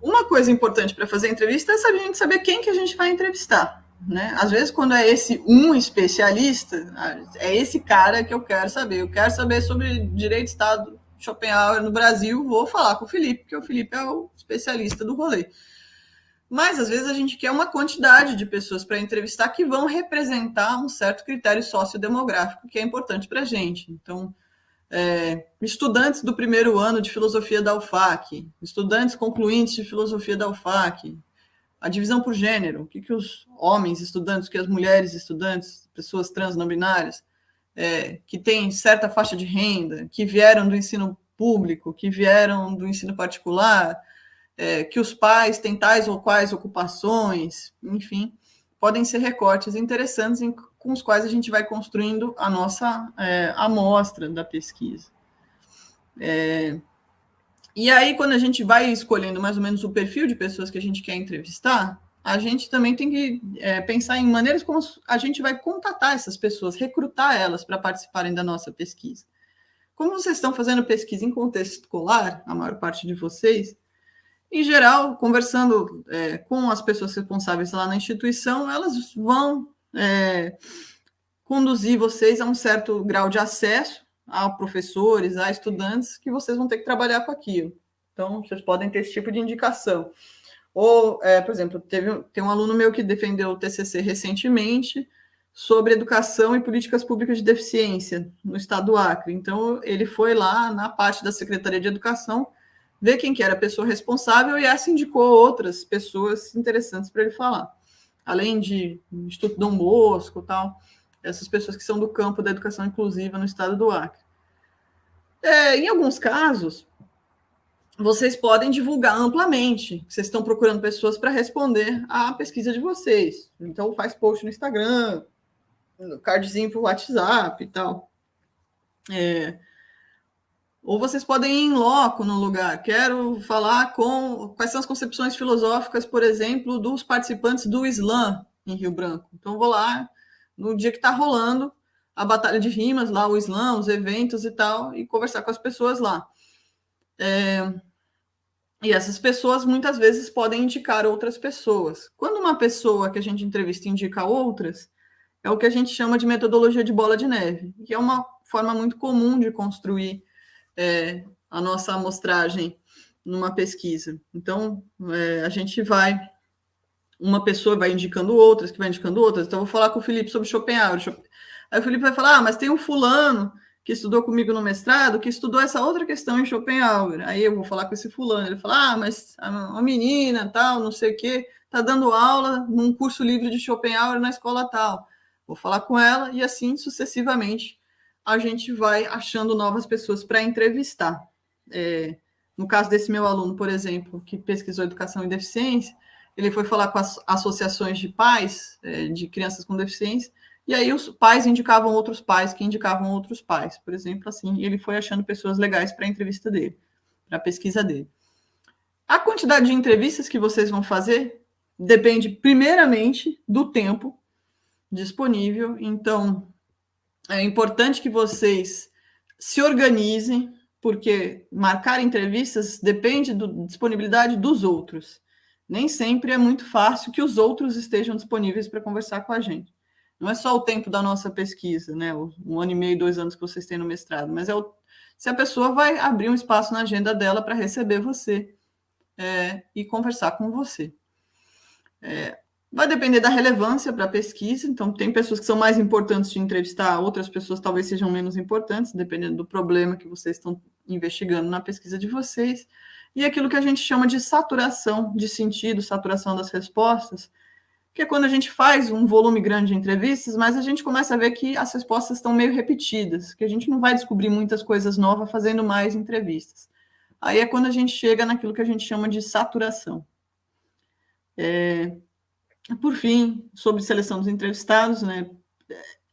uma coisa importante para fazer entrevista é a gente saber quem que a gente vai entrevistar, né? Às vezes, quando é esse um especialista, é esse cara que eu quero saber. Eu quero saber sobre direito de Estado, Schopenhauer no Brasil, vou falar com o Felipe, porque o Felipe é o especialista do rolê. Mas, às vezes, a gente quer uma quantidade de pessoas para entrevistar que vão representar um certo critério sociodemográfico que é importante para a gente. Então, estudantes do primeiro ano de filosofia da UFAC, estudantes concluintes de filosofia da UFAC, a divisão por gênero, o que os homens estudantes, o que as mulheres estudantes, pessoas trans não binárias, que têm certa faixa de renda, que vieram do ensino público, que vieram do ensino particular, que os pais têm tais ou quais ocupações, enfim, podem ser recortes interessantes com os quais a gente vai construindo a nossa amostra da pesquisa. E aí, quando a gente vai escolhendo mais ou menos o perfil de pessoas que a gente quer entrevistar, a gente também tem que pensar em maneiras como a gente vai contatar essas pessoas, recrutar elas para participarem da nossa pesquisa. Como vocês estão fazendo pesquisa em contexto escolar, a maior parte de vocês, em geral, conversando com as pessoas responsáveis lá na instituição, elas vão conduzir vocês a um certo grau de acesso a professores, a estudantes, que vocês vão ter que trabalhar com aquilo. Então, vocês podem ter esse tipo de indicação. Ou, por exemplo, tem um aluno meu que defendeu o TCC recentemente sobre educação e políticas públicas de deficiência no estado do Acre. Então, ele foi lá na parte da Secretaria de Educação ver quem que era a pessoa responsável e essa indicou outras pessoas interessantes para ele falar. Além de Instituto Dom Bosco e tal, essas pessoas que são do campo da educação inclusiva no estado do Acre. Em alguns casos, vocês podem divulgar amplamente. Vocês estão procurando pessoas para responder à pesquisa de vocês. Então, faz post no Instagram, no cardzinho para o WhatsApp e tal. Ou vocês podem ir em loco no lugar. Quero falar quais são as concepções filosóficas, por exemplo, dos participantes do Islã em Rio Branco. Então, vou lá no dia que está rolando a batalha de rimas, lá o Islã, os eventos e tal, e conversar com as pessoas lá. E essas pessoas, muitas vezes, podem indicar outras pessoas. Quando uma pessoa que a gente entrevista indica outras, é o que a gente chama de metodologia de bola de neve, que é uma forma muito comum de construir a nossa amostragem numa pesquisa. Então, a gente uma pessoa vai indicando outras, que vai indicando outras. Então, eu vou falar com o Felipe sobre Schopenhauer. Aí o Felipe vai falar, mas tem um fulano que estudou comigo no mestrado, que estudou essa outra questão em Schopenhauer. Aí eu vou falar com esse fulano. Ele fala, mas uma menina, tal, não sei o quê, está dando aula num curso livre de Schopenhauer na escola tal. Vou falar com ela e assim sucessivamente a gente vai achando novas pessoas para entrevistar. No caso desse meu aluno, por exemplo, que pesquisou educação e deficiência, ele foi falar com as associações de pais de crianças com deficiência, e aí os pais indicavam outros pais, que indicavam outros pais, por exemplo, assim, e ele foi achando pessoas legais para a entrevista dele, para a pesquisa dele. A quantidade de entrevistas que vocês vão fazer depende, primeiramente, do tempo disponível, então é importante que vocês se organizem, porque marcar entrevistas depende da disponibilidade dos outros. Nem sempre é muito fácil que os outros estejam disponíveis para conversar com a gente. Não é só o tempo da nossa pesquisa, né? 1 ano e meio, 2 anos que vocês têm no mestrado, mas se a pessoa vai abrir um espaço na agenda dela para receber você e conversar com você. Vai depender da relevância para a pesquisa, então tem pessoas que são mais importantes de entrevistar, outras pessoas talvez sejam menos importantes, dependendo do problema que vocês estão investigando na pesquisa de vocês. E aquilo que a gente chama de saturação de sentido, saturação das respostas, que é quando a gente faz um volume grande de entrevistas, mas a gente começa a ver que as respostas estão meio repetidas, que a gente não vai descobrir muitas coisas novas fazendo mais entrevistas. Aí é quando a gente chega naquilo que a gente chama de saturação. Por fim, sobre seleção dos entrevistados, né,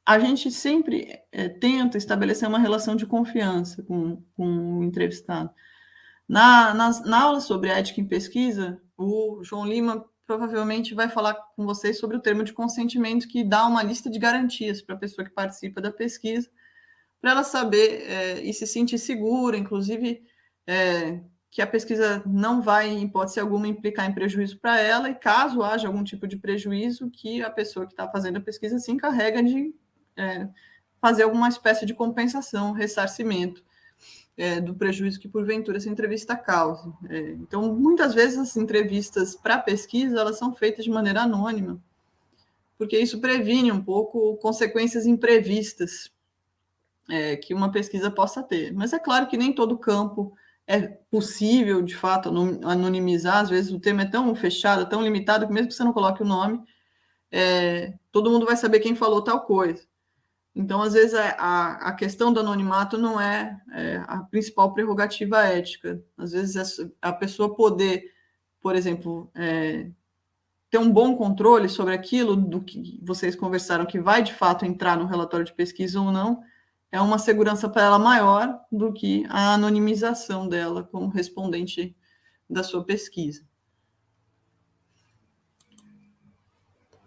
a gente sempre tenta estabelecer uma relação de confiança com o entrevistado. Na aula sobre ética em pesquisa, o João Lima provavelmente vai falar com vocês sobre o termo de consentimento, que dá uma lista de garantias para a pessoa que participa da pesquisa, para ela saber e se sentir segura, inclusive que a pesquisa não vai, em hipótese alguma, implicar em prejuízo para ela, e caso haja algum tipo de prejuízo, que a pessoa que está fazendo a pesquisa se encarrega de fazer alguma espécie de compensação, ressarcimento do prejuízo que, porventura, essa entrevista causa. Então, muitas vezes, as entrevistas para pesquisa, elas são feitas de maneira anônima, porque isso previne um pouco consequências imprevistas que uma pesquisa possa ter. Mas é claro que nem todo campo é possível, de fato, anonimizar. Às vezes o tema é tão fechado, tão limitado, que mesmo que você não coloque o nome, todo mundo vai saber quem falou tal coisa. Então, às vezes, a questão do anonimato não é a principal prerrogativa ética. Às vezes, a pessoa poder, por exemplo, ter um bom controle sobre aquilo do que vocês conversaram, que vai, de fato, entrar no relatório de pesquisa ou não, é uma segurança para ela maior do que a anonimização dela como respondente da sua pesquisa.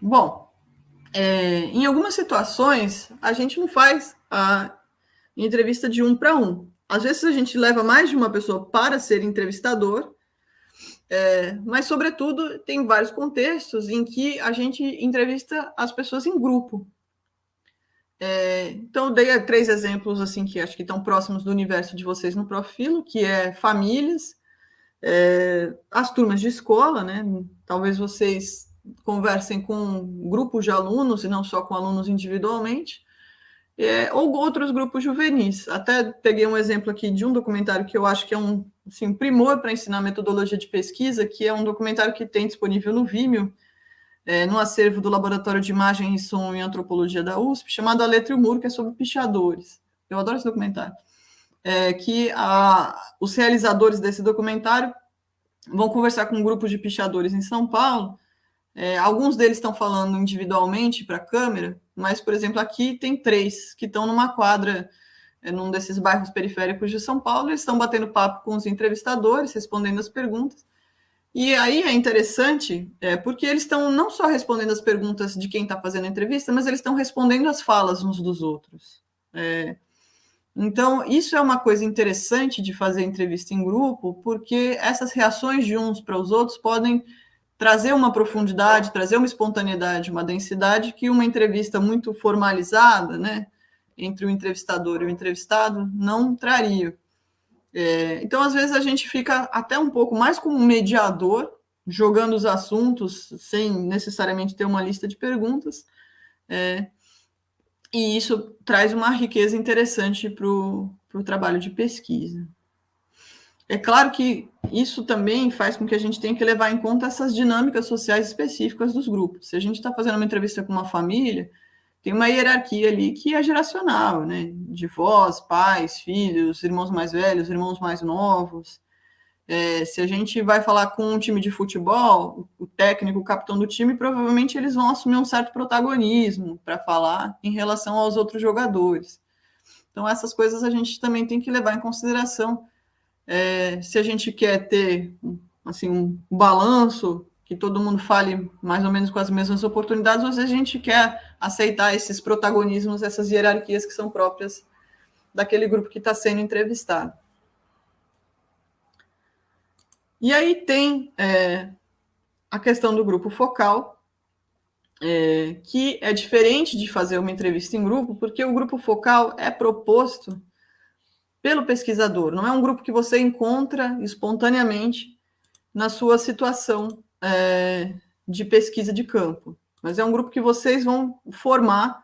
Bom, em algumas situações, a gente não faz a entrevista de 1 para 1. Às vezes, a gente leva mais de uma pessoa para ser entrevistador, mas, sobretudo, tem vários contextos em que a gente entrevista as pessoas em grupo. Então, eu dei 3 exemplos assim que acho que estão próximos do universo de vocês no Profilo, que é famílias, as turmas de escola, né? Talvez vocês conversem com grupos de alunos e não só com alunos individualmente, ou outros grupos juvenis. Até peguei um exemplo aqui de um documentário que eu acho que é um primor para ensinar metodologia de pesquisa, que é um documentário que tem disponível no Vimeo, no acervo do Laboratório de Imagem e Som em Antropologia da USP, chamado A Letra e o Muro, que é sobre pichadores. Eu adoro esse documentário. Que os realizadores desse documentário vão conversar com um grupo de pichadores em São Paulo. Alguns deles estão falando individualmente para a câmera, mas, por exemplo, aqui tem 3 que estão numa quadra, num desses bairros periféricos de São Paulo. Eles estão batendo papo com os entrevistadores, respondendo as perguntas. E aí é interessante, porque eles estão não só respondendo as perguntas de quem está fazendo a entrevista, mas eles estão respondendo as falas uns dos outros. Então, isso é uma coisa interessante de fazer entrevista em grupo, porque essas reações de uns para os outros podem trazer uma profundidade, trazer uma espontaneidade, uma densidade que uma entrevista muito formalizada, né, entre o entrevistador e o entrevistado, não traria. Então, às vezes, a gente fica até um pouco mais como um mediador, jogando os assuntos sem necessariamente ter uma lista de perguntas, e isso traz uma riqueza interessante para o trabalho de pesquisa. É claro que isso também faz com que a gente tenha que levar em conta essas dinâmicas sociais específicas dos grupos. Se a gente está fazendo uma entrevista com uma família, tem uma hierarquia ali que é geracional, né? De vós, pais, filhos, irmãos mais velhos, irmãos mais novos. Se a gente vai falar com um time de futebol, o técnico, o capitão do time, provavelmente eles vão assumir um certo protagonismo para falar em relação aos outros jogadores. Então, essas coisas a gente também tem que levar em consideração. Se a gente quer ter assim, um balanço, que todo mundo fale mais ou menos com as mesmas oportunidades, ou se a gente quer aceitar esses protagonismos, essas hierarquias que são próprias daquele grupo que está sendo entrevistado. E aí tem a questão do grupo focal, que é diferente de fazer uma entrevista em grupo, porque o grupo focal é proposto pelo pesquisador, não é um grupo que você encontra espontaneamente na sua situação de pesquisa de campo, mas é um grupo que vocês vão formar,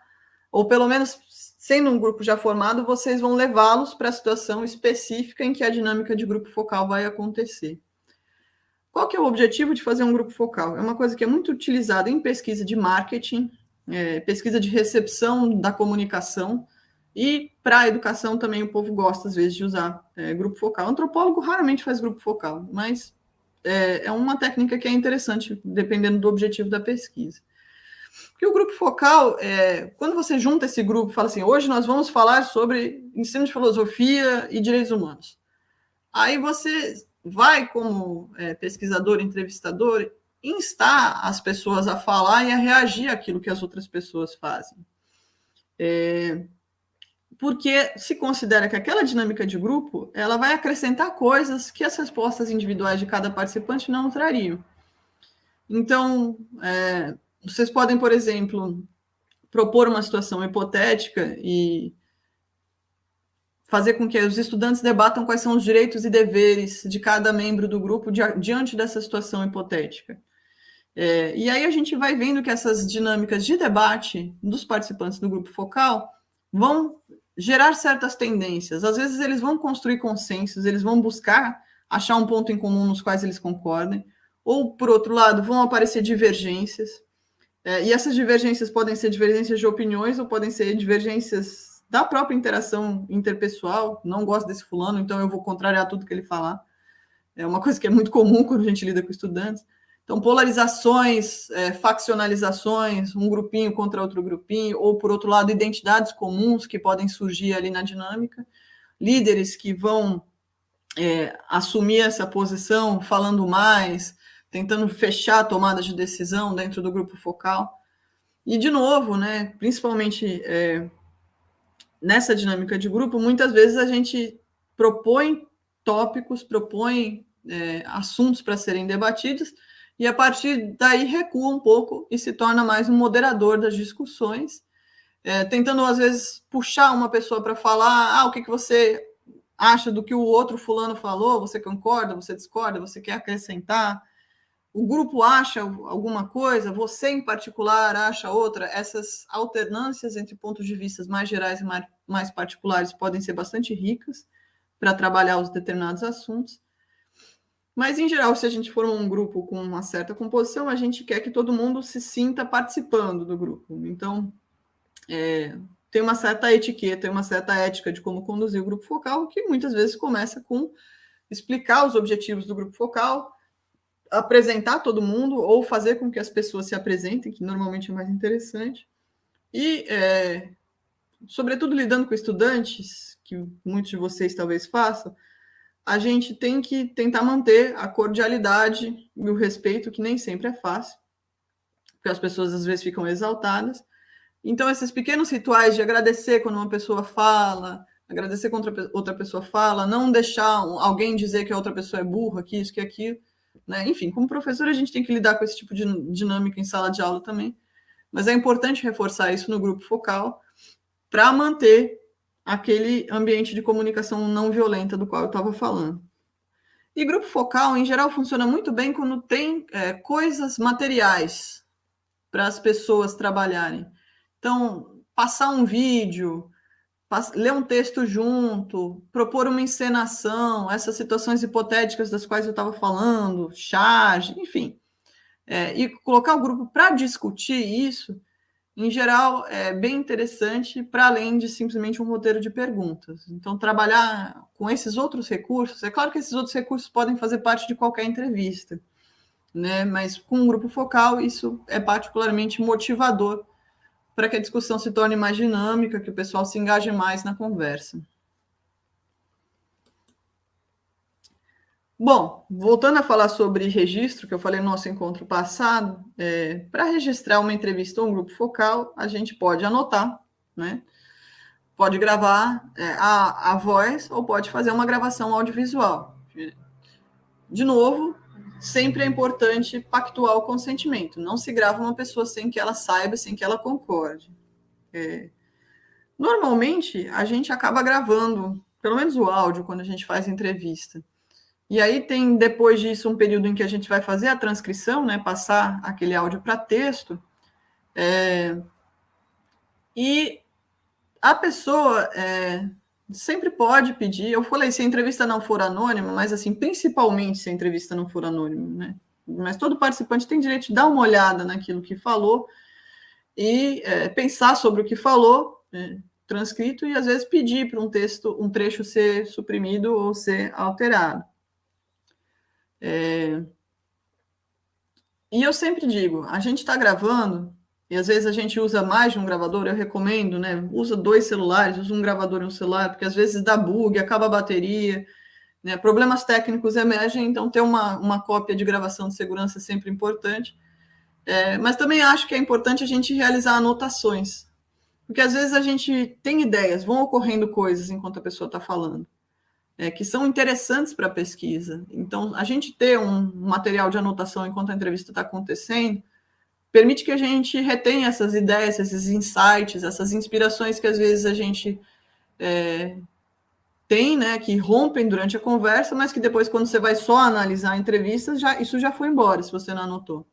ou pelo menos, sendo um grupo já formado, vocês vão levá-los para a situação específica em que a dinâmica de grupo focal vai acontecer. Qual que é o objetivo de fazer um grupo focal? É uma coisa que é muito utilizada em pesquisa de marketing, pesquisa de recepção da comunicação, e para a educação também o povo gosta, às vezes, de usar grupo focal. O antropólogo raramente faz grupo focal, mas é uma técnica que é interessante, dependendo do objetivo da pesquisa. Porque o grupo focal, quando você junta esse grupo e fala assim, hoje nós vamos falar sobre ensino de filosofia e direitos humanos. Aí você vai, como pesquisador, entrevistador, instar as pessoas a falar e a reagir àquilo que as outras pessoas fazem. Porque se considera que aquela dinâmica de grupo, ela vai acrescentar coisas que as respostas individuais de cada participante não trariam. Então, vocês podem, por exemplo, propor uma situação hipotética e fazer com que os estudantes debatam quais são os direitos e deveres de cada membro do grupo diante dessa situação hipotética. E aí a gente vai vendo que essas dinâmicas de debate dos participantes do grupo focal vão gerar certas tendências. Às vezes eles vão construir consensos, eles vão buscar achar um ponto em comum nos quais eles concordem, ou, por outro lado, vão aparecer divergências. E essas divergências podem ser divergências de opiniões ou podem ser divergências da própria interação interpessoal. Não gosto desse fulano, então eu vou contrariar tudo que ele falar. É uma coisa que é muito comum quando a gente lida com estudantes. Então, polarizações, faccionalizações, um grupinho contra outro grupinho, ou, por outro lado, identidades comuns que podem surgir ali na dinâmica, líderes que vão assumir essa posição, falando mais, tentando fechar a tomada de decisão dentro do grupo focal. E, de novo, né, principalmente nessa dinâmica de grupo, muitas vezes a gente propõe tópicos, propõe assuntos para serem debatidos, e a partir daí recua um pouco e se torna mais um moderador das discussões, tentando, às vezes, puxar uma pessoa para falar, o que você acha do que o outro fulano falou, você concorda, você discorda, você quer acrescentar, o grupo acha alguma coisa, você em particular acha outra. Essas alternâncias entre pontos de vista mais gerais e mais particulares podem ser bastante ricas para trabalhar os determinados assuntos. Mas, em geral, se a gente for um grupo com uma certa composição, a gente quer que todo mundo se sinta participando do grupo. Então, tem uma certa etiqueta, uma certa ética de como conduzir o grupo focal, que muitas vezes começa com explicar os objetivos do grupo focal, apresentar todo mundo, ou fazer com que as pessoas se apresentem, que normalmente é mais interessante. E, sobretudo, lidando com estudantes, que muitos de vocês talvez façam, a gente tem que tentar manter a cordialidade e o respeito, que nem sempre é fácil, porque as pessoas às vezes ficam exaltadas. Então, esses pequenos rituais de agradecer quando uma pessoa fala, agradecer quando outra pessoa fala, não deixar alguém dizer que a outra pessoa é burra, que isso, que aquilo, né? Enfim, como professor, a gente tem que lidar com esse tipo de dinâmica em sala de aula também, mas é importante reforçar isso no grupo focal para manter aquele ambiente de comunicação não violenta do qual eu estava falando. E grupo focal, em geral, funciona muito bem quando tem coisas materiais para as pessoas trabalharem. Então, passar um vídeo, ler um texto junto, propor uma encenação, essas situações hipotéticas das quais eu estava falando, charge, enfim. E colocar o grupo para discutir isso, em geral, é bem interessante, para além de simplesmente um roteiro de perguntas. Então, trabalhar com esses outros recursos, é claro que esses outros recursos podem fazer parte de qualquer entrevista, né? Mas com um grupo focal, isso é particularmente motivador para que a discussão se torne mais dinâmica, que o pessoal se engaje mais na conversa. Bom, voltando a falar sobre registro, que eu falei no nosso encontro passado, para registrar uma entrevista ou um grupo focal, a gente pode anotar, né? Pode gravar a voz ou pode fazer uma gravação audiovisual. De novo, sempre é importante pactuar o consentimento. Não se grava uma pessoa sem que ela saiba, sem que ela concorde. Normalmente, a gente acaba gravando, pelo menos o áudio, quando a gente faz entrevista. E aí tem, depois disso, um período em que a gente vai fazer a transcrição, né, passar aquele áudio para texto. E a pessoa sempre pode pedir, eu falei, se a entrevista não for anônima, mas assim, principalmente se a entrevista não for anônima, né? Mas todo participante tem direito de dar uma olhada naquilo que falou e pensar sobre o que falou, transcrito, e às vezes pedir para um trecho ser suprimido ou ser alterado. E eu sempre digo, a gente está gravando, e às vezes a gente usa mais de um gravador, eu recomendo, né? Usa 2 celulares, usa um gravador e um celular, porque às vezes dá bug, acaba a bateria, né? Problemas técnicos emergem, então ter uma cópia de gravação de segurança é sempre importante. Mas também acho que é importante a gente realizar anotações, porque às vezes a gente tem ideias, vão ocorrendo coisas enquanto a pessoa está falando, que são interessantes para a pesquisa. Então, a gente ter um material de anotação enquanto a entrevista está acontecendo permite que a gente retenha essas ideias, esses insights, essas inspirações que às vezes a gente tem, né, que rompem durante a conversa, mas que depois, quando você vai só analisar a entrevista, isso já foi embora, se você não anotou.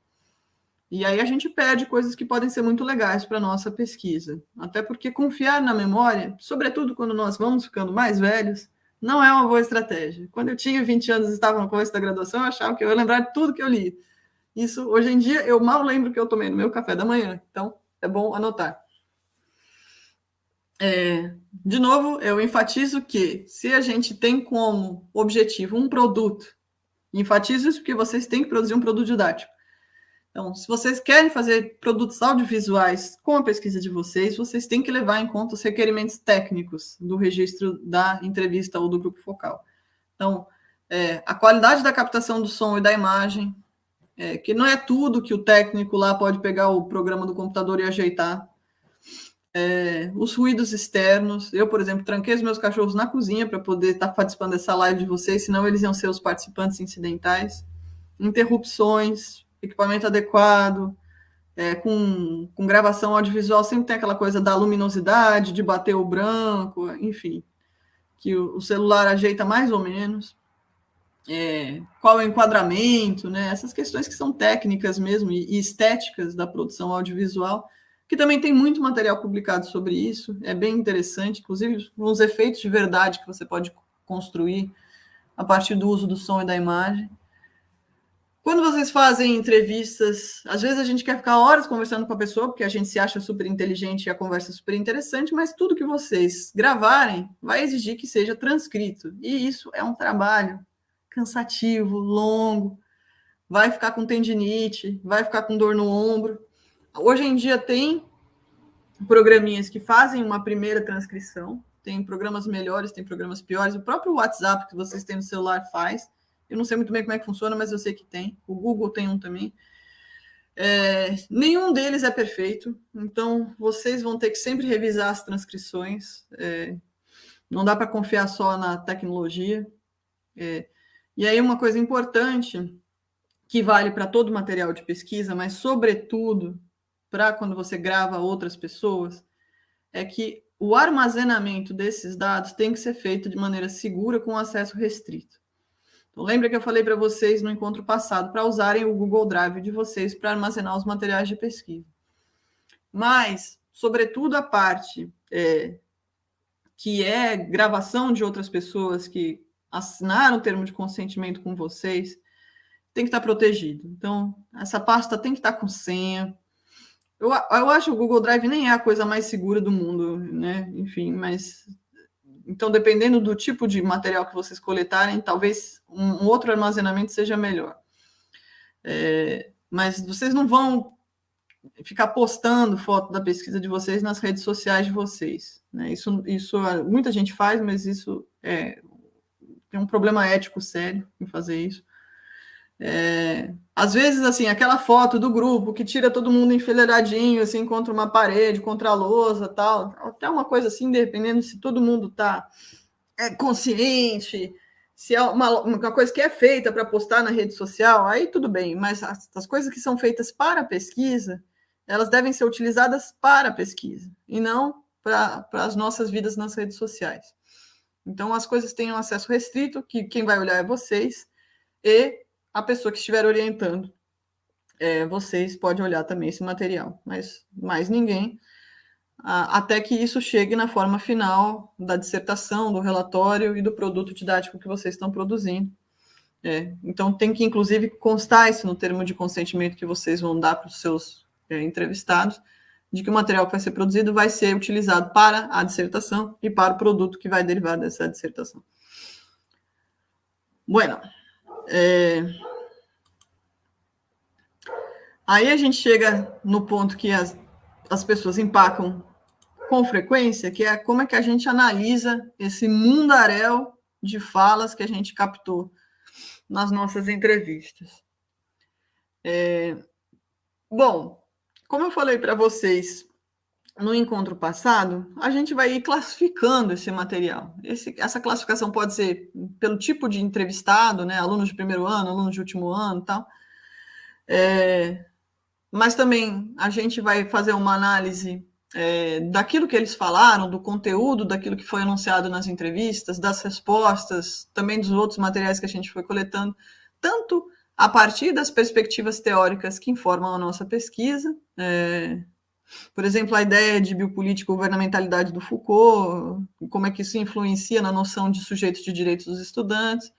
E aí a gente perde coisas que podem ser muito legais para a nossa pesquisa. Até porque confiar na memória, sobretudo quando nós vamos ficando mais velhos, não é uma boa estratégia. Quando eu tinha 20 anos e estava no começo da graduação, eu achava que eu ia lembrar de tudo que eu li. Isso, hoje em dia, eu mal lembro o que eu tomei no meu café da manhã. Então, é bom anotar. De novo, eu enfatizo que se a gente tem como objetivo um produto, enfatizo isso porque vocês têm que produzir um produto didático. Então, se vocês querem fazer produtos audiovisuais com a pesquisa de vocês têm que levar em conta os requerimentos técnicos do registro da entrevista ou do grupo focal. Então, a qualidade da captação do som e da imagem, que não é tudo que o técnico lá pode pegar o programa do computador e ajeitar. Os ruídos externos. Eu, por exemplo, tranquei os meus cachorros na cozinha para poder estar participando dessa live de vocês, senão eles iam ser os participantes incidentais. Interrupções, equipamento adequado, com gravação audiovisual sempre tem aquela coisa da luminosidade, de bater o branco, enfim, que o celular ajeita mais ou menos. Qual é o enquadramento, né? Essas questões que são técnicas mesmo e estéticas da produção audiovisual, que também tem muito material publicado sobre isso, é bem interessante, inclusive uns efeitos de verdade que você pode construir a partir do uso do som e da imagem. Quando vocês fazem entrevistas, às vezes a gente quer ficar horas conversando com a pessoa, porque a gente se acha super inteligente e a conversa é super interessante, mas tudo que vocês gravarem vai exigir que seja transcrito. E isso é um trabalho cansativo, longo, vai ficar com tendinite, vai ficar com dor no ombro. Hoje em dia tem programinhas que fazem uma primeira transcrição, tem programas melhores, tem programas piores, o próprio WhatsApp que vocês têm no celular faz. Eu não sei muito bem como é que funciona, mas eu sei que tem. O Google tem um também. Nenhum deles é perfeito, então vocês vão ter que sempre revisar as transcrições. Não dá para confiar só na tecnologia. E aí uma coisa importante que vale para todo material de pesquisa, mas, sobretudo, para quando você grava outras pessoas, é que o armazenamento desses dados tem que ser feito de maneira segura, com acesso restrito. Então, lembra que eu falei para vocês no encontro passado para usarem o Google Drive de vocês para armazenar os materiais de pesquisa. Mas, sobretudo, a parte que é gravação de outras pessoas que assinaram o termo de consentimento com vocês, tem que estar protegido. Então, essa pasta tem que estar com senha. Eu acho que o Google Drive nem é a coisa mais segura do mundo, né? Enfim, mas... Então, dependendo do tipo de material que vocês coletarem, talvez um outro armazenamento seja melhor. Mas vocês não vão ficar postando foto da pesquisa de vocês nas redes sociais de vocês, né? Isso muita gente faz, mas isso tem um problema ético sério em fazer isso. Às vezes, assim, aquela foto do grupo que tira todo mundo enfileiradinho, assim, contra uma parede, contra a lousa, tal, até uma coisa assim, dependendo se todo mundo está consciente, se é uma coisa que é feita para postar na rede social, aí tudo bem, mas as coisas que são feitas para a pesquisa, elas devem ser utilizadas para a pesquisa, e não para as nossas vidas nas redes sociais. Então, as coisas têm um acesso restrito, que quem vai olhar é vocês, e a pessoa que estiver orientando vocês pode olhar também esse material, mas mais ninguém, até que isso chegue na forma final da dissertação, do relatório e do produto didático que vocês estão produzindo. Então, tem que, inclusive, constar isso no termo de consentimento que vocês vão dar para os seus entrevistados, de que o material que vai ser produzido vai ser utilizado para a dissertação e para o produto que vai derivar dessa dissertação. Bueno, aí a gente chega no ponto que as pessoas empacam com frequência, que é como é que a gente analisa esse mundaréu de falas que a gente captou nas nossas entrevistas. Bom, como eu falei para vocês no encontro passado, a gente vai ir classificando esse material. Essa classificação pode ser pelo tipo de entrevistado, né? Alunos de primeiro ano, alunos de último ano, tal. Mas também a gente vai fazer uma análise daquilo que eles falaram, do conteúdo daquilo que foi anunciado nas entrevistas, das respostas, também dos outros materiais que a gente foi coletando, tanto a partir das perspectivas teóricas que informam a nossa pesquisa, por exemplo, a ideia de biopolítica e governamentalidade do Foucault, como é que isso influencia na noção de sujeitos de direitos dos estudantes,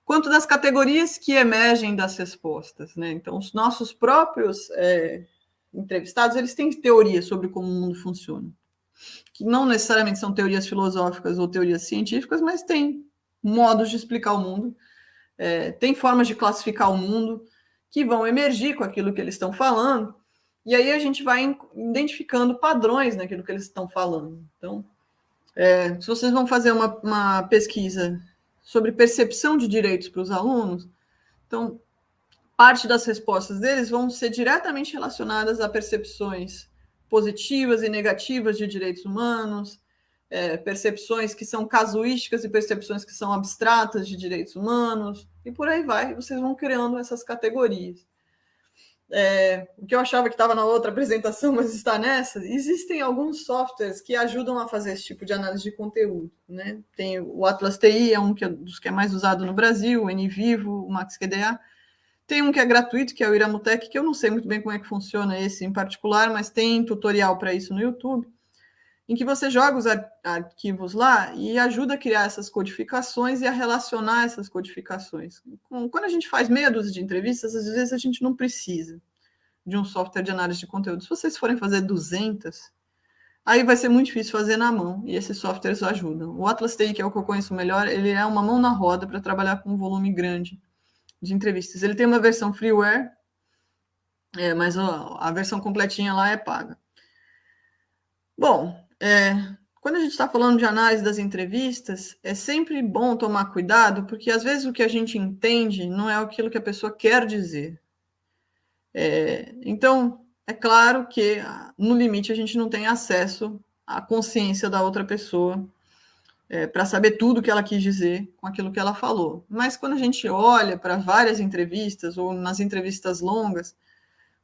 quanto das categorias que emergem das respostas, né? Então, os nossos próprios entrevistados, eles têm teorias sobre como o mundo funciona, que não necessariamente são teorias filosóficas ou teorias científicas, mas têm modos de explicar o mundo, tem formas de classificar o mundo que vão emergir com aquilo que eles estão falando, e aí a gente vai identificando padrões naquilo que eles estão falando. Então, se vocês vão fazer uma pesquisa sobre percepção de direitos para os alunos, então, parte das respostas deles vão ser diretamente relacionadas a percepções positivas e negativas de direitos humanos, percepções que são casuísticas e percepções que são abstratas de direitos humanos, e por aí vai, vocês vão criando essas categorias. O que eu achava que estava na outra apresentação, mas está nessa, existem alguns softwares que ajudam a fazer esse tipo de análise de conteúdo, né? Tem o Atlas TI, é um dos que é mais usado no Brasil, o NVivo, o MaxQDA. Tem um que é gratuito, que é o Iramutec, que eu não sei muito bem como é que funciona esse em particular, mas tem tutorial para isso no YouTube, em que você joga os arquivos lá e ajuda a criar essas codificações e a relacionar essas codificações. Quando a gente faz meia dúzia de entrevistas, às vezes a gente não precisa de um software de análise de conteúdo. Se vocês forem fazer 200, aí vai ser muito difícil fazer na mão, e esses softwares ajudam. O Atlas TI, que é o que eu conheço melhor, ele é uma mão na roda para trabalhar com um volume grande de entrevistas. Ele tem uma versão freeware, mas a versão completinha lá é paga. Bom, quando a gente está falando de análise das entrevistas, é sempre bom tomar cuidado, porque às vezes o que a gente entende não é aquilo que a pessoa quer dizer. Então, é claro que, no limite, a gente não tem acesso à consciência da outra pessoa, para saber tudo o que ela quis dizer com aquilo que ela falou. Mas quando a gente olha para várias entrevistas, ou nas entrevistas longas,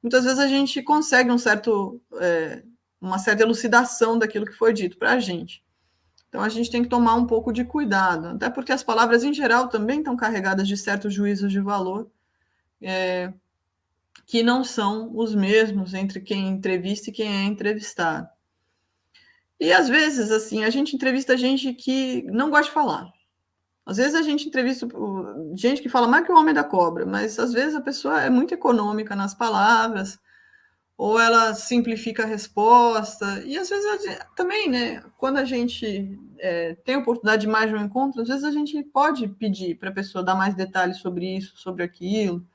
muitas vezes a gente consegue uma certa elucidação daquilo que foi dito para a gente. Então a gente tem que tomar um pouco de cuidado, até porque as palavras em geral também estão carregadas de certos juízos de valor, que não são os mesmos entre quem entrevista e quem é entrevistado. E às vezes, assim, a gente entrevista gente que não gosta de falar. Às vezes a gente entrevista gente que fala mais que o homem da cobra, mas às vezes a pessoa é muito econômica nas palavras, ou ela simplifica a resposta, e às vezes também, né, quando a gente tem a oportunidade de mais de um encontro, às vezes a gente pode pedir para a pessoa dar mais detalhes sobre isso, sobre aquilo,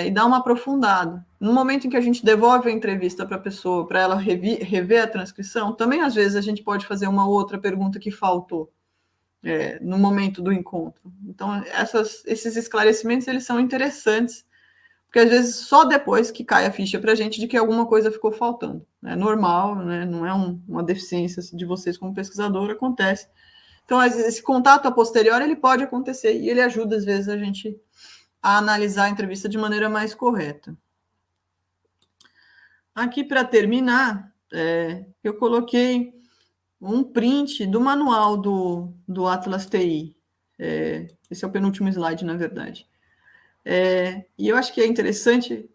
e dar uma aprofundada. No momento em que a gente devolve a entrevista para a pessoa, para ela rever a transcrição, também às vezes a gente pode fazer uma outra pergunta que faltou no momento do encontro. Então, esses esclarecimentos, eles são interessantes, porque às vezes só depois que cai a ficha para a gente de que alguma coisa ficou faltando. É normal, né? Não é uma deficiência de vocês como pesquisador, acontece. Então, esse contato a posteriori, ele pode acontecer, e ele ajuda, às vezes, a gente a analisar a entrevista de maneira mais correta. Aqui, para terminar, eu coloquei um print do manual do Atlas TI. Esse é o penúltimo slide, na verdade. E eu acho que é interessante,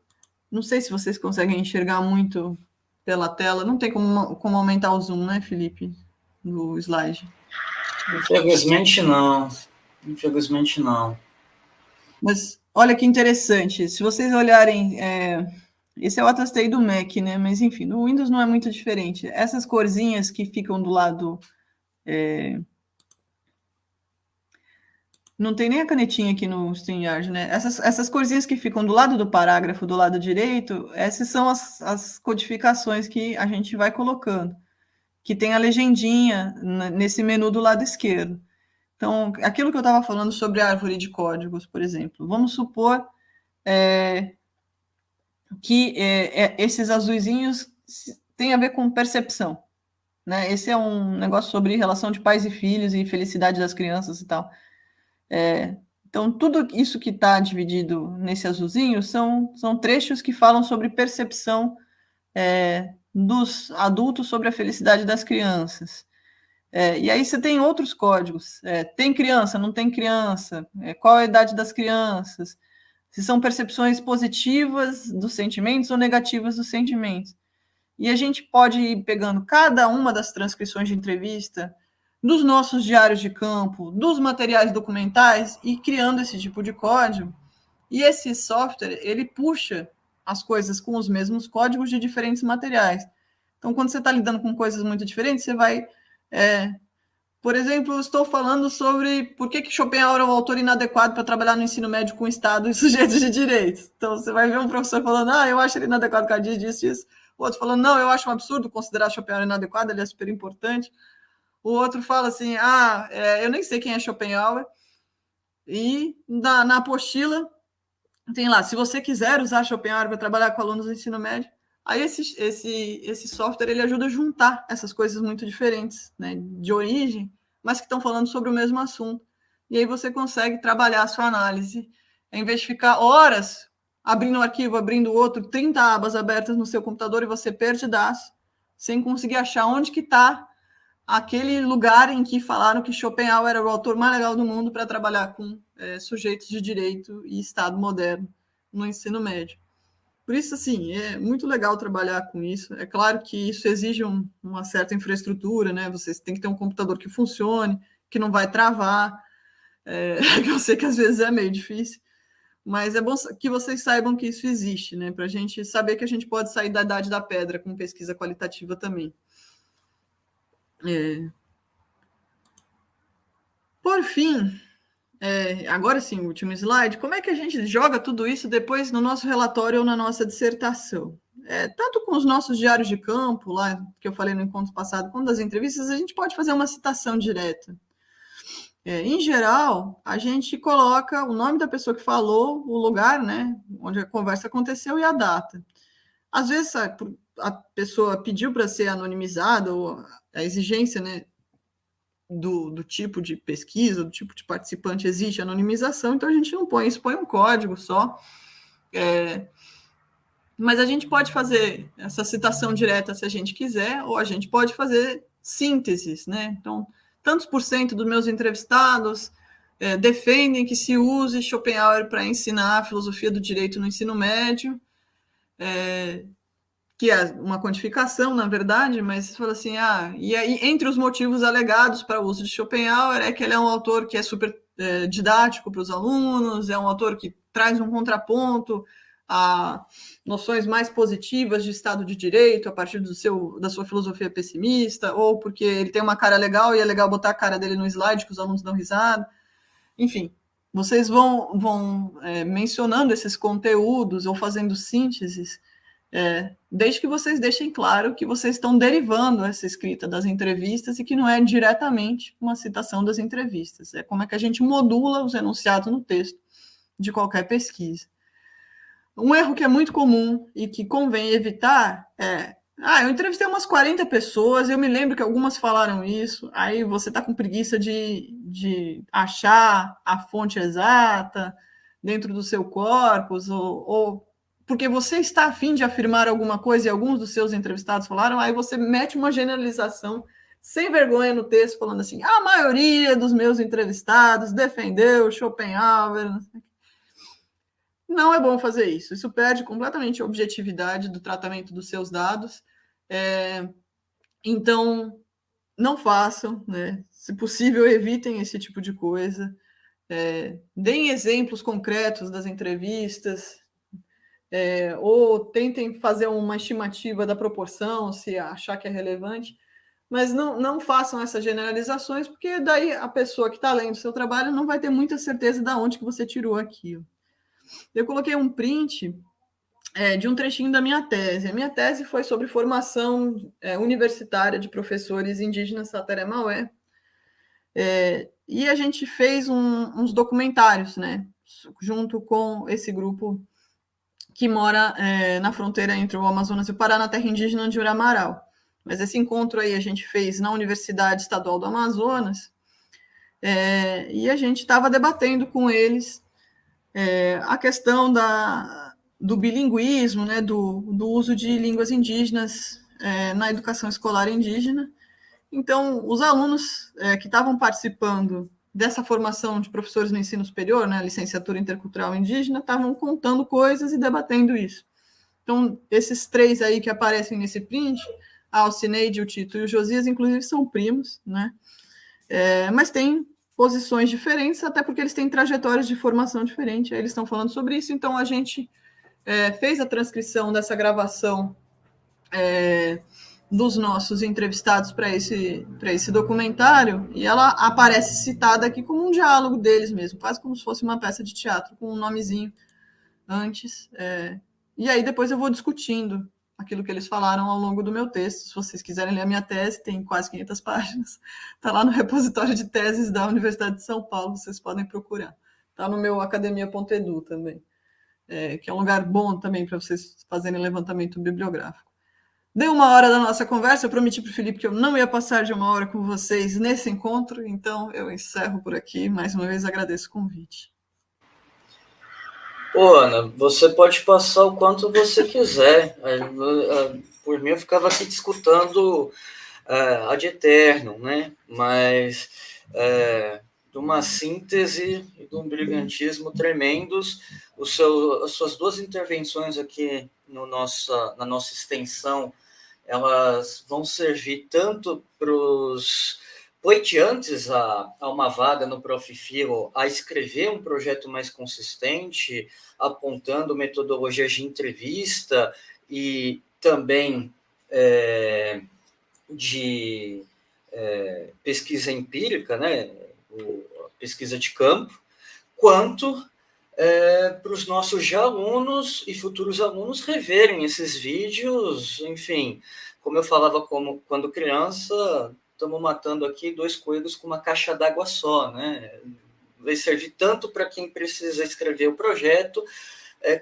não sei se vocês conseguem enxergar muito pela tela, não tem como aumentar o zoom, né, Felipe, do slide? Infelizmente não. Infelizmente não. Mas olha que interessante, se vocês olharem, esse é o Atlas TI do Mac, né? Mas enfim, no Windows não é muito diferente. Essas corzinhas que ficam do lado... Não tem nem a canetinha aqui no StreamYard, né? Essas corzinhas que ficam do lado do parágrafo, do lado direito, essas são as codificações que a gente vai colocando, que tem a legendinha nesse menu do lado esquerdo. Então, aquilo que eu estava falando sobre a árvore de códigos, por exemplo, vamos supor que esses azuizinhos têm a ver com percepção, né? Esse é um negócio sobre relação de pais e filhos e felicidade das crianças e tal. Então, tudo isso que está dividido nesse azulzinho são trechos que falam sobre percepção dos adultos sobre a felicidade das crianças. E aí você tem outros códigos. Tem criança, não tem criança? Qual a idade das crianças? Se são percepções positivas dos sentimentos ou negativas dos sentimentos. E a gente pode ir pegando cada uma das transcrições de entrevista, dos nossos diários de campo, dos materiais documentais, e criando esse tipo de código. E esse software, ele puxa as coisas com os mesmos códigos de diferentes materiais. Então, quando você está lidando com coisas muito diferentes, você vai... por exemplo, estou falando sobre por que Schopenhauer é um autor inadequado para trabalhar no ensino médio com Estado e sujeitos de direitos. Então, você vai ver um professor falando, eu acho ele inadequado por causa disso. O outro falando, não, eu acho um absurdo considerar Schopenhauer inadequado, ele é super importante. O outro fala assim, eu nem sei quem é Schopenhauer. E na apostila tem lá, se você quiser usar Schopenhauer para trabalhar com alunos do ensino médio, aí esse software ele ajuda a juntar essas coisas muito diferentes, né, de origem, mas que estão falando sobre o mesmo assunto. E aí você consegue trabalhar a sua análise, em vez de ficar horas abrindo um arquivo, abrindo outro, 30 abas abertas no seu computador e você perdidaço, sem conseguir achar onde que está aquele lugar em que falaram que Schopenhauer era o autor mais legal do mundo para trabalhar com sujeitos de direito e Estado moderno no ensino médio. Por isso, assim, é muito legal trabalhar com isso. É claro que isso exige uma certa infraestrutura, né? Vocês têm que ter um computador que funcione, que não vai travar, que eu sei que às vezes é meio difícil, mas é bom que vocês saibam que isso existe, né? Para a gente saber que a gente pode sair da idade da pedra com pesquisa qualitativa também. Por fim, agora sim, o último slide, como é que a gente joga tudo isso depois no nosso relatório ou na nossa dissertação? Tanto com os nossos diários de campo, lá que eu falei no encontro passado, quanto das entrevistas, a gente pode fazer uma citação direta. Em geral, a gente coloca o nome da pessoa que falou, o lugar, né, onde a conversa aconteceu e a data. Às vezes a pessoa pediu para ser anonimizada, ou a exigência, né, do tipo de pesquisa, do tipo de participante, existe anonimização, então a gente não põe isso, põe um código só. Mas a gente pode fazer essa citação direta se a gente quiser, ou a gente pode fazer sínteses, né? Então, tantos por cento dos meus entrevistados defendem que se use Schopenhauer para ensinar a filosofia do direito no ensino médio, que é uma quantificação, na verdade, mas você fala assim, e aí, entre os motivos alegados para o uso de Schopenhauer é que ele é um autor que é super didático para os alunos, é um autor que traz um contraponto a noções mais positivas de Estado de Direito a partir da sua filosofia pessimista, ou porque ele tem uma cara legal e é legal botar a cara dele no slide que os alunos dão risada. Enfim, vocês vão mencionando esses conteúdos ou fazendo sínteses, desde que vocês deixem claro que vocês estão derivando essa escrita das entrevistas e que não é diretamente uma citação das entrevistas. É como é que a gente modula os enunciados no texto de qualquer pesquisa. Um erro que é muito comum e que convém evitar eu entrevistei umas 40 pessoas, eu me lembro que algumas falaram isso, aí você está com preguiça de achar a fonte exata dentro do seu corpus, ou porque você está a fim de afirmar alguma coisa e alguns dos seus entrevistados falaram, aí você mete uma generalização sem vergonha no texto, falando assim, a maioria dos meus entrevistados defendeu Schopenhauer. Não é bom fazer isso. Isso perde completamente a objetividade do tratamento dos seus dados. Então, não façam, né? Se possível, evitem esse tipo de coisa. Deem exemplos concretos das entrevistas, ou tentem fazer uma estimativa da proporção, se achar que é relevante, mas não façam essas generalizações, porque daí a pessoa que está lendo o seu trabalho não vai ter muita certeza de onde que você tirou aquilo. Eu coloquei um print de um trechinho da minha tese. A minha tese foi sobre formação universitária de professores indígenas Sateré-Maué. E a gente fez uns documentários, né, junto com esse grupo que mora na fronteira entre o Amazonas e o Pará, na terra indígena de Uramaral. Mas esse encontro aí a gente fez na Universidade Estadual do Amazonas, e a gente estava debatendo com eles a questão do bilinguismo, né, do uso de línguas indígenas na educação escolar indígena. Então, os alunos que estavam participando dessa formação de professores no ensino superior, né, licenciatura intercultural indígena, estavam contando coisas e debatendo isso. Então, esses 3 aí que aparecem nesse print, a Alcineide, o Tito e o Josias, inclusive, são primos, né? Mas têm posições diferentes, até porque eles têm trajetórias de formação diferentes. Aí eles estão falando sobre isso, então a gente fez a transcrição dessa gravação dos nossos entrevistados para esse documentário, e ela aparece citada aqui como um diálogo deles mesmo, quase como se fosse uma peça de teatro, com um nomezinho antes. E aí depois eu vou discutindo aquilo que eles falaram ao longo do meu texto. Se vocês quiserem ler a minha tese, tem quase 500 páginas. Está lá no repositório de teses da Universidade de São Paulo, vocês podem procurar. Está no meu academia.edu também, que é um lugar bom também para vocês fazerem levantamento bibliográfico. Deu 1 hora da nossa conversa, eu prometi para o Felipe que eu não ia passar de 1 hora com vocês nesse encontro, então eu encerro por aqui. Mais uma vez agradeço o convite. Ana, você pode passar o quanto você quiser. Por mim, eu ficava aqui discutindo ad eternum, né? Mas de uma síntese e de um brilhantismo tremendos. As suas 2 intervenções aqui na nossa extensão, elas vão servir tanto para os pleiteantes a uma vaga no Profifilo a escrever um projeto mais consistente, apontando metodologias de entrevista e também de pesquisa empírica, né, pesquisa de campo, quanto para os nossos já alunos e futuros alunos reverem esses vídeos. Enfim, como eu falava quando criança, estamos matando aqui 2 coelhos com uma caixa d'água só, né? Vai servir tanto para quem precisa escrever o projeto,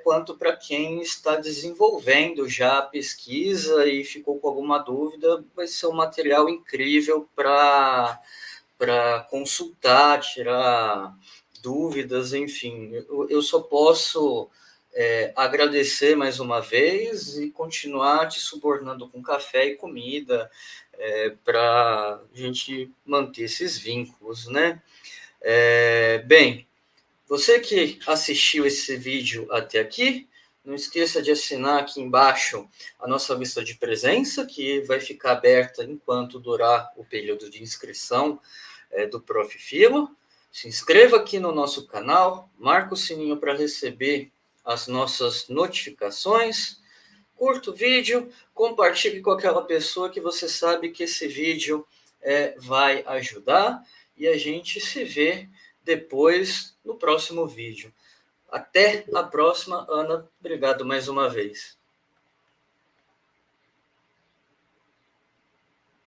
quanto para quem está desenvolvendo já a pesquisa e ficou com alguma dúvida. Vai ser um material incrível para para consultar, tirar dúvidas, enfim. Eu só posso agradecer mais uma vez e continuar te subornando com café e comida para a gente manter esses vínculos, né? Bem, você que assistiu esse vídeo até aqui, não esqueça de assinar aqui embaixo a nossa lista de presença, que vai ficar aberta enquanto durar o período de inscrição do Prof. Filo. Se inscreva aqui no nosso canal, marca o sininho para receber as nossas notificações, curta o vídeo, compartilhe com aquela pessoa que você sabe que esse vídeo vai ajudar, e a gente se vê depois no próximo vídeo. Até a próxima, Ana. Obrigado mais uma vez.